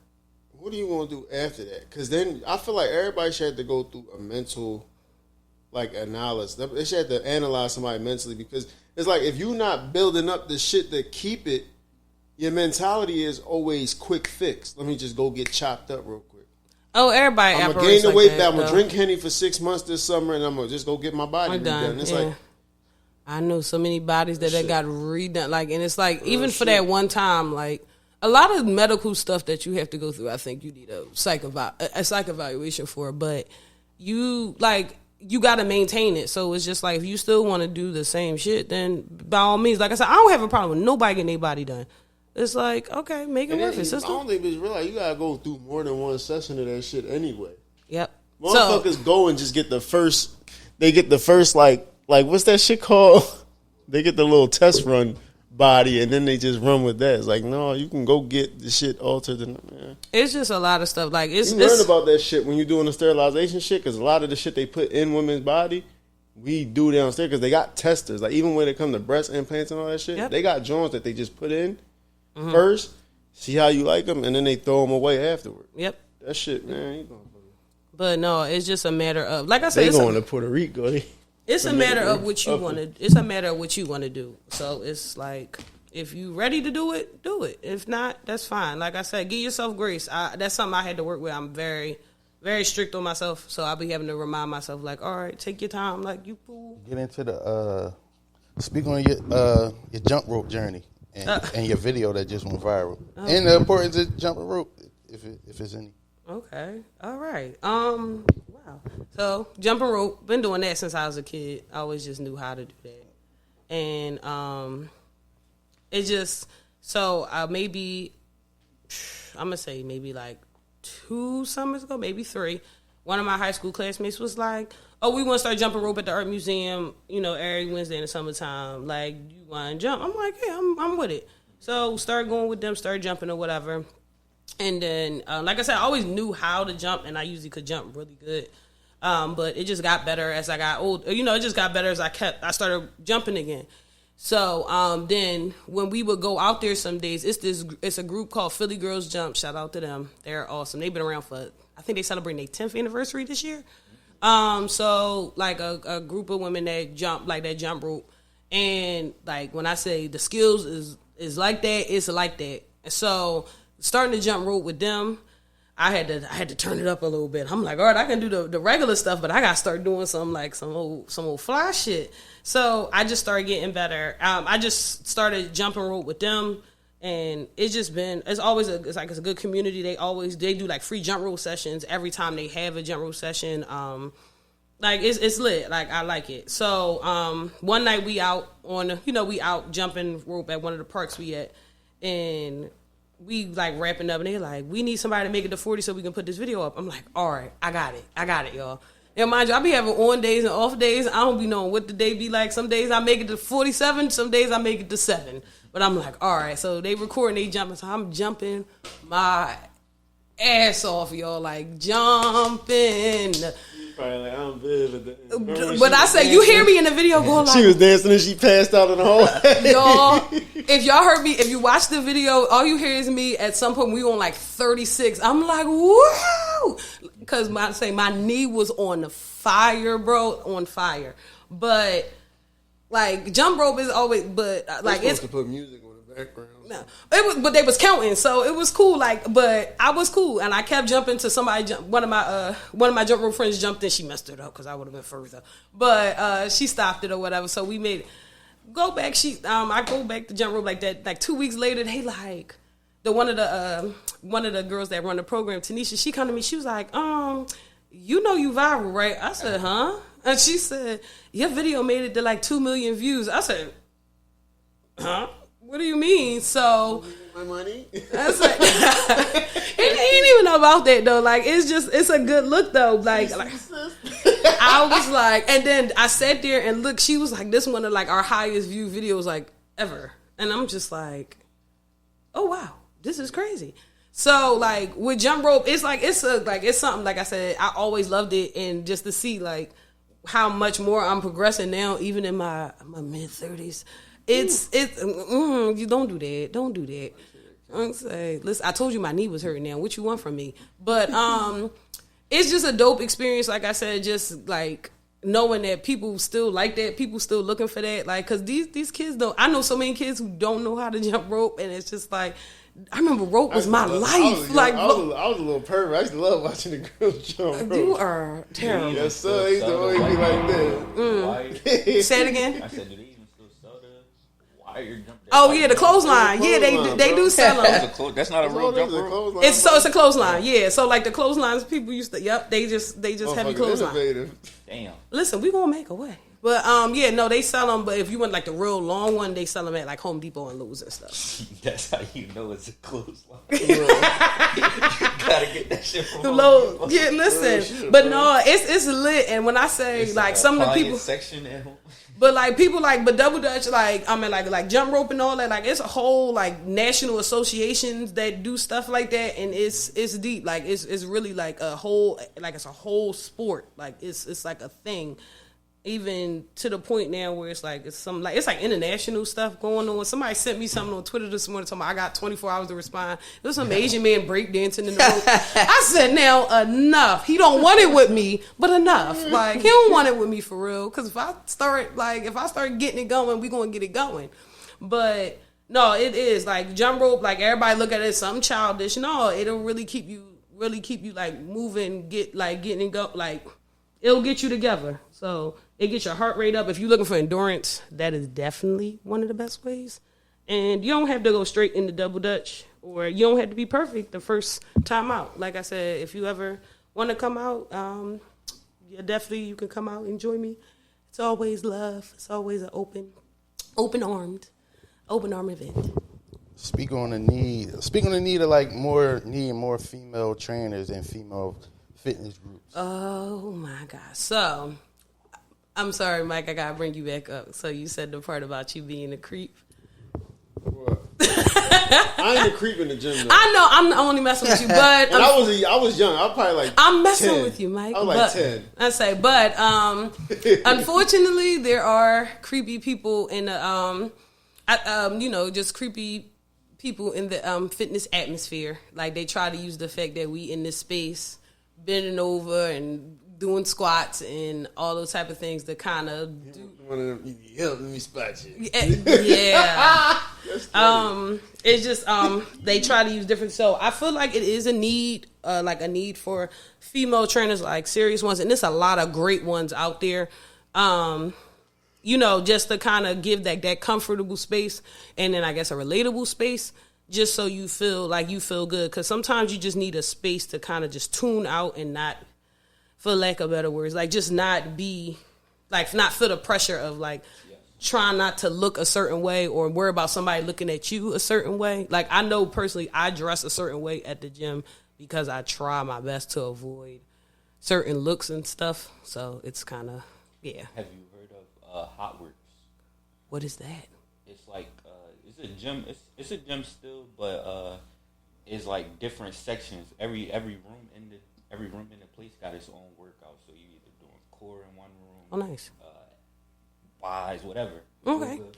what do you want to do after that? Because then I feel like everybody should have to go through a mental, like, analysis. They should have to analyze somebody mentally because it's like if you're not building up the shit to keep it, your mentality is always quick fix. Let me just go get chopped up real quick. Oh, everybody. I'm gonna gain the weight back. I'm gonna drink Henny for 6 months this summer, and I'm gonna just go get my body redone. It's like I know so many bodies that got redone. Like, and it's like even for that one time, like a lot of medical stuff that you have to go through. I think you need a psych evaluation for, but you got to maintain it. So it's just like if you still want to do the same shit, then by all means, like I said, I don't have a problem with nobody getting their body done. It's like, okay, make it worth it, sister. I don't think it's real. Like, you gotta go through more than one session of that shit anyway. Yep. Motherfuckers go and just get the first. They get the first like what's that shit called? They get the little test run body and then they just run with that. It's like, no, you can go get the shit altered. And it's just a lot of stuff. Like you learn about that shit when you're doing the sterilization shit because a lot of the shit they put in women's body. We do downstairs because they got testers. Like even when it comes to breast implants and all that shit, they got joints that they just put in. Mm-hmm. First, see how you like them, and then they throw them away afterward. Yep. That shit, man. But no, it's just a matter of, like I said, they going to Puerto Rico. It's a matter of what you want to. It's a matter of what you want to do. So it's like if you ready to do it, do it. If not, that's fine. Like I said, give yourself grace. That's something I had to work with. I'm very, very strict on myself, so I'll be having to remind myself, like, all right, take your time. Like you fool. Get into the speak on your jump rope journey. And your video that just went viral. Oh. And the importance of jumping rope, if it's any. Okay. All right. Wow. So, jumping rope, been doing that since I was a kid. I always just knew how to do that. And it just, so maybe, I'm going to say maybe like 2 summers ago, maybe 3, one of my high school classmates was like, oh, we want to start jumping rope at the Art Museum, every Wednesday in the summertime. Like, you want to jump? I'm like, yeah, I'm with it. So, start going with them, start jumping or whatever. And then, like I said, I always knew how to jump, and I usually could jump really good. But it just got better as I got older. It just got better as I started jumping again. So, then when we would go out there some days, it's a group called Philly Girls Jump. Shout out to them. They're awesome. They've been around for, I think they celebrating their 10th anniversary this year. So like a group of women that jump rope, and like when I say the skills is like that, it's like that. And so starting to jump rope with them, I had to turn it up a little bit. I'm like, all right, I can do the regular stuff, but I got to start doing some old fly shit. So I just started getting better. I just started jumping rope with them, And it's just been, it's always it's a good community. They do like free jump rope sessions every time they have a jump rope session. Like it's lit. Like I like it. So one night we out jumping rope at one of the parks we at, and we like wrapping up, and they like, we need somebody to make it to 40 so we can put this video up. I'm like, all right, I got it, y'all. And mind you, I be having on days and off days. I don't be knowing what the day be like. Some days I make it to 47, some days I make it to 7. But I'm like, all right. So they recording, they jumping. So I'm jumping my ass off, y'all. Like, jumping. Probably like, I'm vivid. But I say, you hear me in the video going like... She was dancing and she passed out in the hole. Y'all, if y'all heard me, if you watch the video, all you hear is me at some point, we on like 36. I'm like, woo! Because my knee was on fire, bro. On fire. But... like jump rope is always, but like it's to put music on the background. No, it was, but they was counting, so it was cool. Like, but I was cool, and I kept jumping to somebody. One of my jump rope friends jumped in. She messed it up because I would have been further, but she stopped it or whatever. So we made it go back. I go back to jump rope like that. Like 2 weeks later, they like one of the girls that run the program, Tanisha. She come to me. She was like, you know you viral, right? I said, huh? And she said, your video made it to like 2 million views. I said, huh? What do you mean? So my money. I was like, it ain't even about that though. Like it's a good look though. Like I was like, and then I sat there and look. She was like, this one of like our highest view videos like ever. And I'm just like, oh wow, this is crazy. So like with jump rope, it's something like I said. I always loved it, and just to see like how much more I'm progressing now, even in my mid 30s. You don't do that. I'm saying, listen, I told you my knee was hurting now. What you want from me? But it's just a dope experience. Like I said, just like knowing that people still like that, people still looking for that. Like, cause these kids don't. I know so many kids who don't know how to jump rope, and it's just like. I remember rope was my life. I was a little pervert. I used to love watching the girls jump rope. You are terrible. Yes, sir. They used to always be like that. Say it again. I said, do they even still sell the wire jump? Oh yeah, the clothesline. Yeah, they do sell them. That's not a real jump rope. It's a clothesline. Yeah, so like the clotheslines people used to. Yep, they just heavy clothesline. Damn. Listen, we gonna make a way. But they sell them. But if you want like the real long one, they sell them at like Home Depot and Lowe's and stuff. That's how you know it's a clothesline. You gotta get that shit from Lowe's. Yeah, listen, but no, it's lit. And when I say it's like some of the people section at home. But like people like, but double dutch, like I mean, like jump rope and all that, like it's a whole like national associations that do stuff like that, and it's deep. Like it's really like a whole, like it's a whole sport. Like it's like a thing. Even to the point now where it's like it's like international stuff going on. Somebody sent me something on Twitter this morning. Talking about I got 24 hours to respond. There was some Asian man breakdancing in the room. I said, now enough. He don't want it with me, but enough. Like he don't want it with me for real. Because if I start getting it going, we gonna get it going. But no, it is like jump rope. Like everybody look at it as something childish. No, it'll really keep you like moving, getting it go. Like it'll get you together. So. It gets your heart rate up. If you're looking for endurance, that is definitely one of the best ways. And you don't have to go straight into double dutch, or you don't have to be perfect the first time out. Like I said, if you ever want to come out, definitely you can come out and join me. It's always love. It's always an open-armed event. Speak on the need of like more female trainers and female fitness groups. Oh my God. So I'm sorry, Mike, I gotta bring you back up. So you said the part about you being a creep. What? I ain't a creep in the gym though. I know, I'm only messing with you, but I was young. I was probably like I'm messing 10. with you, Mike. I was like 10. I say, but unfortunately there are creepy people in the just creepy people in the fitness atmosphere. Like they try to use the fact that we in this space bending over and doing squats and all those type of things to kind of do. One of them, let me spot you. Yeah. It's just they try to use different. So I feel like it is a need, for female trainers, like serious ones, and there's a lot of great ones out there. Just to kind of give that comfortable space, and then I guess a relatable space just so you feel good. Because sometimes you just need a space to kind of just tune out and not, for lack of better words, like just not be, like not feel the pressure of like trying not to look a certain way or worry about somebody looking at you a certain way. Like I know personally I dress a certain way at the gym because I try my best to avoid certain looks and stuff. So it's kind of, yeah. Have you heard of Hot Works? What is that? It's like it's a gym. It's a gym still, but it's like different sections. Every room in the place got its own workout. So you either doing core in one room. Oh, nice. Wise, whatever. Okay. Yoga,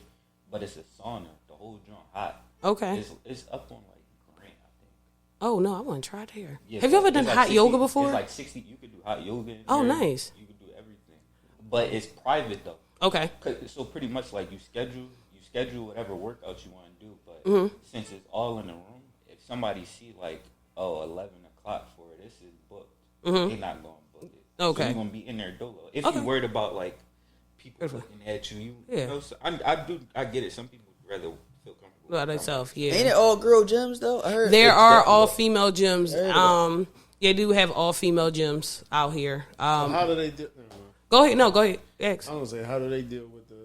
but it's a sauna. The whole joint hot. Okay. It's up on like Grant, I think. Oh no, I want to try it here. Yeah, have you ever done like hot 60, yoga before? It's like 60. You could do hot yoga. Oh, there. nice. You could do everything, but it's private though. Okay. So pretty much like you schedule whatever workouts you want to do, but since it's all in the room, if somebody see like 11 o'clock for it, this is booked. They're not going to book it. Okay. So you're going to be in there dolo. If you're worried about like people looking at you, you know, so I get it. Some people would rather feel comfortable By themselves, yeah. Ain't it all girl gyms though? I heard There are all female gyms. They do have all female gyms out here. How do they do? Go ahead. No, go ahead. Ask. I was gonna say, how do they deal with the you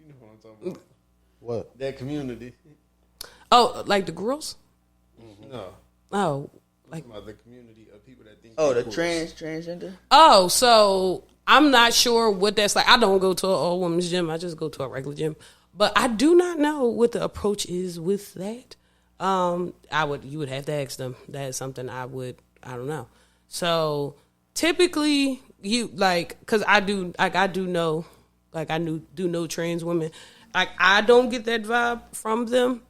know what I'm talking about? What? That community. Oh, like the girls? No. Oh, Like about the community of people that think. Oh, the they're transgender. Oh, so I'm not sure what that's like. I don't go to an all women's gym. I just go to a regular gym. But I do not know what the approach is with that. You would have to ask them. That is something I don't know. So typically you like, cause I do know trans women. Like I don't get that vibe from them.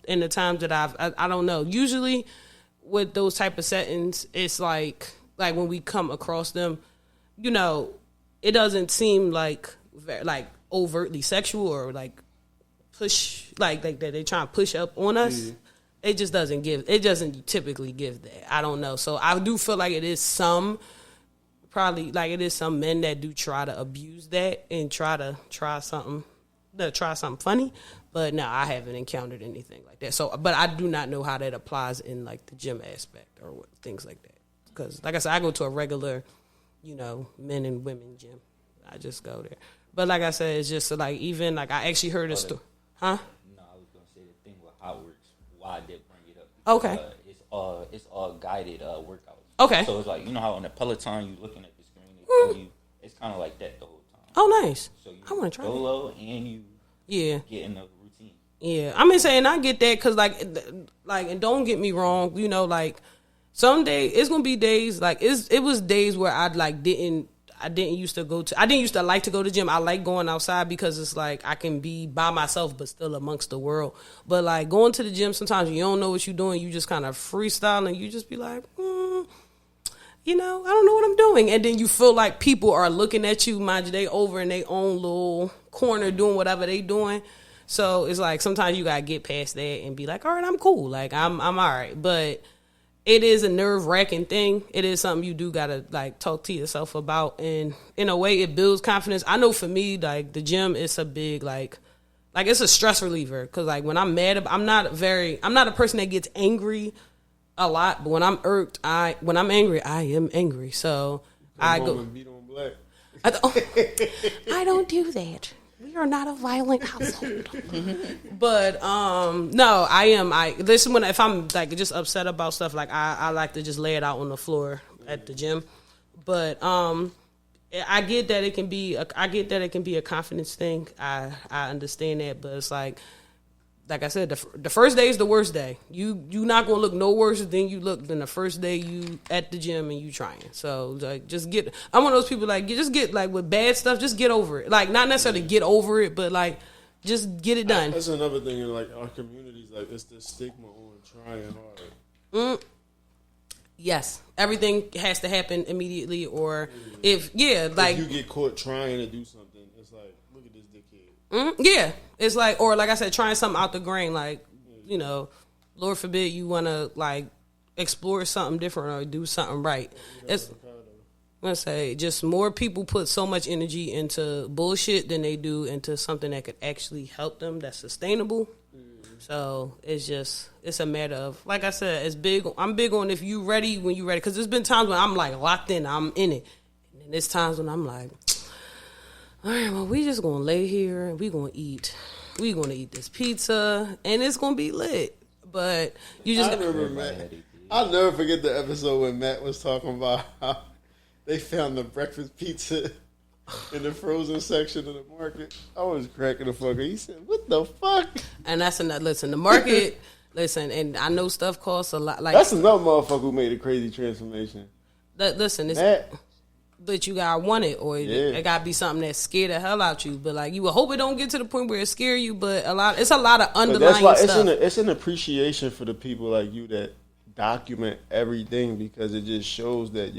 In the times that I don't know. Usually with those type of settings, it's like when we come across them, you know, it doesn't seem like overtly sexual or like push like that they try to push up on us. Mm-hmm. It doesn't typically give that. I don't know. So I do feel like it is some men that do try to abuse that and try something funny. But no, I haven't encountered anything like that. So, but I do not know how that applies in like the gym aspect or things like that. Because like I said, I go to a regular, you know, men and women gym. I just go there. But like I said, it's just like even like I actually heard a story. Huh? No, I was gonna say the thing with Hot Works. Why I did bring it up? Okay. It's all guided workouts. Okay. So it's like, you know how on the Peloton you looking at the screen, they tell you, it's kind of like that the whole time. Oh, nice. So you I want to try solo and you get in the routine. Yeah, I mean, saying I get that because like, and don't get me wrong, you know, like some days it's gonna be days like it was days where I didn't used to like to go to the gym. I like going outside because it's like I can be by myself but still amongst the world. But like going to the gym, sometimes you don't know what you're doing. You just kind of freestyling. You just be like, you know, I don't know what I'm doing. And then you feel like people are looking at you. Mind you, they over in their own little corner doing whatever they doing. So it's like sometimes you gotta get past that and be like, all right, I'm cool. Like I'm all right. But it is a nerve-wracking thing. It is something you do gotta like talk to yourself about, and in a way, it builds confidence. I know for me, like the gym is a big like it's a stress reliever because like when I'm mad, I'm not a person that gets angry a lot. But when I'm irked, when I'm angry, I am angry. So I go. Beat on black. I don't do that. We are not a violent household. But no, I am. If I'm like just upset about stuff, like I like to just lay it out on the floor at the gym. But I get that it can be a confidence thing. I understand that, but it's like I said, the first day is the worst day. You not gonna look no worse than you look than the first day you at the gym and you trying. So like I'm one of those people like just get like with bad stuff, just get over it. Like not necessarily get over it, but like just get it done. That's another thing in like our communities, like it's the stigma on trying hard. Yes, everything has to happen immediately, or if you get caught trying to do something, it's like look at this dickhead. Yeah, it's like, or like I said, trying something out the grain. Like, you know, Lord forbid you want to like explore something different or do something right. I'm gonna say just more people put so much energy into bullshit than they do into something that could actually help them that's sustainable. So it's a matter of, like I said, I'm big on if you ready when you ready, because there's been times when I'm like locked in, I'm in it, and then there's times when I'm like, all right, well, we just gonna lay here and we gonna eat this pizza and it's gonna be lit. But you just I'll never forget the episode when Matt was talking about how they found the breakfast pizza in the frozen section of the market. I was cracking the fucker. He said, "What the fuck?" And that's another. Listen, the market. Listen, and I know stuff costs a lot. Like that's another motherfucker who made a crazy transformation. Listen, but you gotta want it, or it gotta be something that scare the hell out you. But like, you would hope it don't get to the point where it scare you. But it's a lot of underlying stuff. It's an appreciation for the people like you that document everything, because it just shows that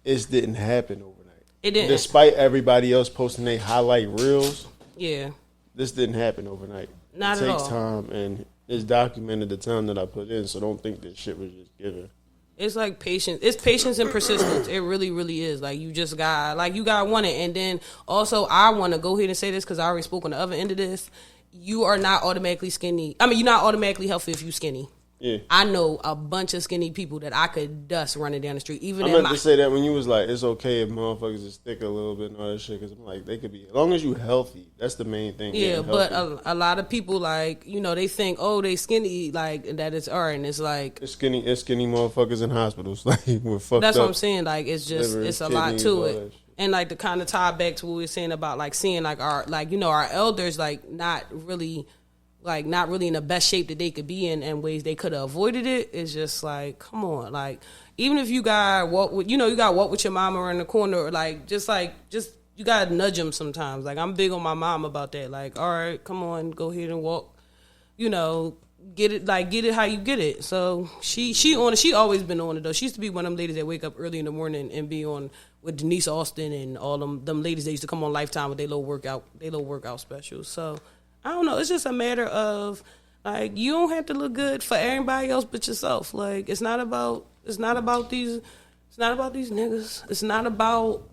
it didn't happen overnight. It didn't. Despite everybody else posting their highlight reels, this didn't happen overnight. Not at all. It takes time, and it's documented the time that I put in. So don't think this shit was just given. It's like patience. It's patience and persistence. It really, really is. Like, you just got, you got to want it. And then also, I want to go ahead and say this because I already spoke on the other end of this. You are not automatically skinny. I mean, you're not automatically healthy if you're skinny. Yeah. I know a bunch of skinny people that I could dust running down the street. Even I meant to say that when you was like, it's okay if motherfuckers is thick a little bit and all that shit, because I'm like, they could be, as long as you healthy, that's the main thing. Yeah, but a lot of people, like, they think, oh, they skinny, like, that it's alright, and it's like, it's skinny motherfuckers in hospitals, like, we're fucked that's up. what I'm saying. Like, it's just, it's a lot to it. And like, to kind of tie back to what we were saying about like seeing like our, like, our elders like not really in the best shape that they could be in, and ways they could have avoided it. It's just like, come on, like, even if you got walk with, you got to walk with your mama around the corner, or like just you got to nudge them sometimes. Like, I'm big on my mom about that. Like, all right, come on, go ahead and walk, get it how you get it. So she on it. She always been on it though. She used to be one of them ladies that wake up early in the morning and be on with Denise Austin and all them ladies that used to come on Lifetime with their little workout specials. So I don't know. It's just a matter of, like, you don't have to look good for everybody else but yourself. Like, it's not about these niggas. It's not about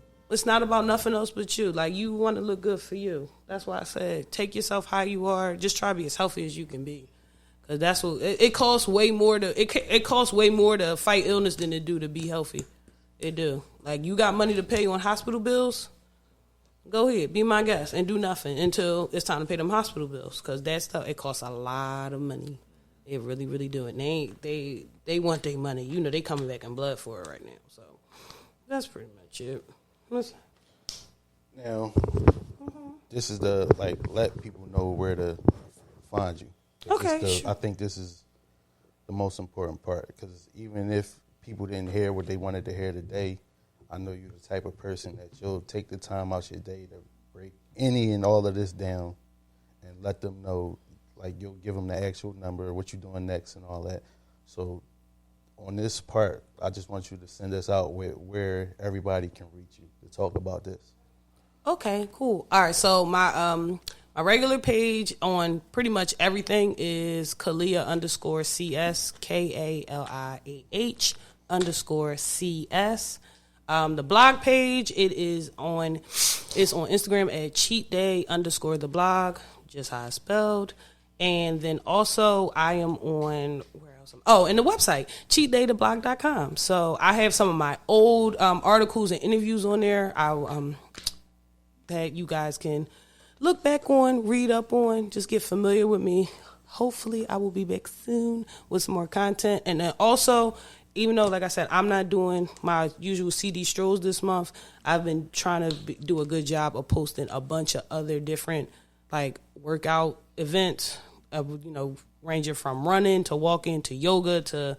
nothing else but you. Like, you want to look good for you. That's why I said, take yourself how you are. Just try to be as healthy as you can be. Cause that's what it costs way more it costs way more to fight illness than it do to be healthy. It do. Like, you got money to pay on hospital bills, go ahead, be my guest, and do nothing until it's time to pay them hospital bills. Because that stuff, it costs a lot of money. It really, really do. And they want their money. They coming back in blood for it right now. So that's pretty much it. Now, this is let people know where to find you. Okay. I think this is the most important part, because even if people didn't hear what they wanted to hear today, I know you're the type of person that you'll take the time out your day to break any and all of this down and let them know, like, you'll give them the actual number, what you're doing next and all that. So on this part, I just want you to send us out where everybody can reach you to talk about this. Okay, cool. All right, so my regular page on pretty much everything is Kaliah _CS, KALIAH _CS. The blog page, it's on Instagram at cheatday _ the blog, just how it's spelled. And then also I am on, where else? And the website, cheatdaytheblog.com. So I have some of my old articles and interviews on there that you guys can look back on, read up on, just get familiar with me. Hopefully I will be back soon with some more content. And then also, even though, like I said, I'm not doing my usual CD strolls this month, I've been trying to do a good job of posting a bunch of other different, like, workout events, ranging from running to walking to yoga to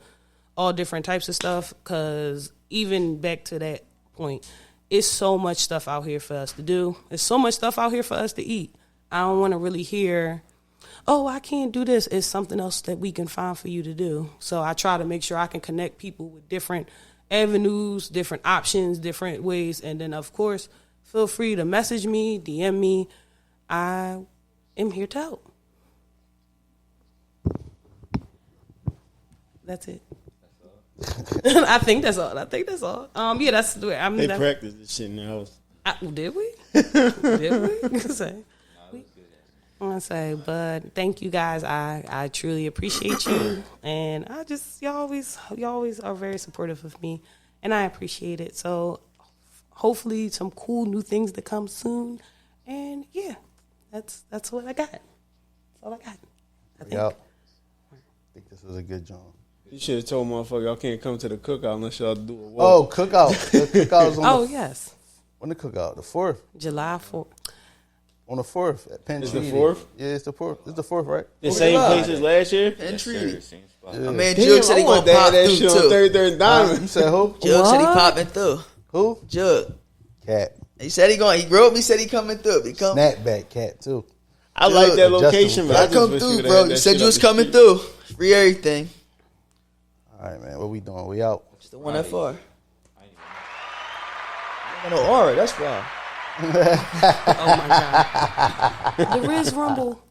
all different types of stuff. Because even back to that point, it's so much stuff out here for us to do. There's so much stuff out here for us to eat. I don't want to really hear, oh, I can't do this. It's something else that we can find for you to do. So I try to make sure I can connect people with different avenues, different options, different ways. And then, of course, feel free to message me, DM me. I am here to help. That's it. I think that's all. Yeah, that's the way. I mean, They practice this shit in the house. did we? Did we? Say. I want to say, but thank you guys. I truly appreciate you, and y'all always are very supportive of me, and I appreciate it. So hopefully some cool new things to come soon, and yeah, that's what I got. That's all I got. I think. Yep. I think this was a good job. You should have told motherfucker y'all can't come to the cookout unless y'all do a walk. Oh, cookout. The cookout is on Yes, when the cookout? The 4th. July 4th. On the 4th at Penn It's the Treaty. 4th? Yeah, it's the 4th. It's the 4th, right? The same place as last year? And Yes, treaty. sir, same spot. My man Damn, Jug said he I want gonna pop that through shit on too. 33rd and Diamond. You said who? Jug said he What? popping through. Who? Jug. Cat. He said he wrote me, said he coming through. He come. Snapback cat too. I like that Adjustable location, but fat. I I just come wish through, would've bro. had You that said shit you up was the coming street. through. Free everything. All right, man. What we doing? We out. It's the one that far. I got no aura. That's why. Oh my god. The Riz Rumble.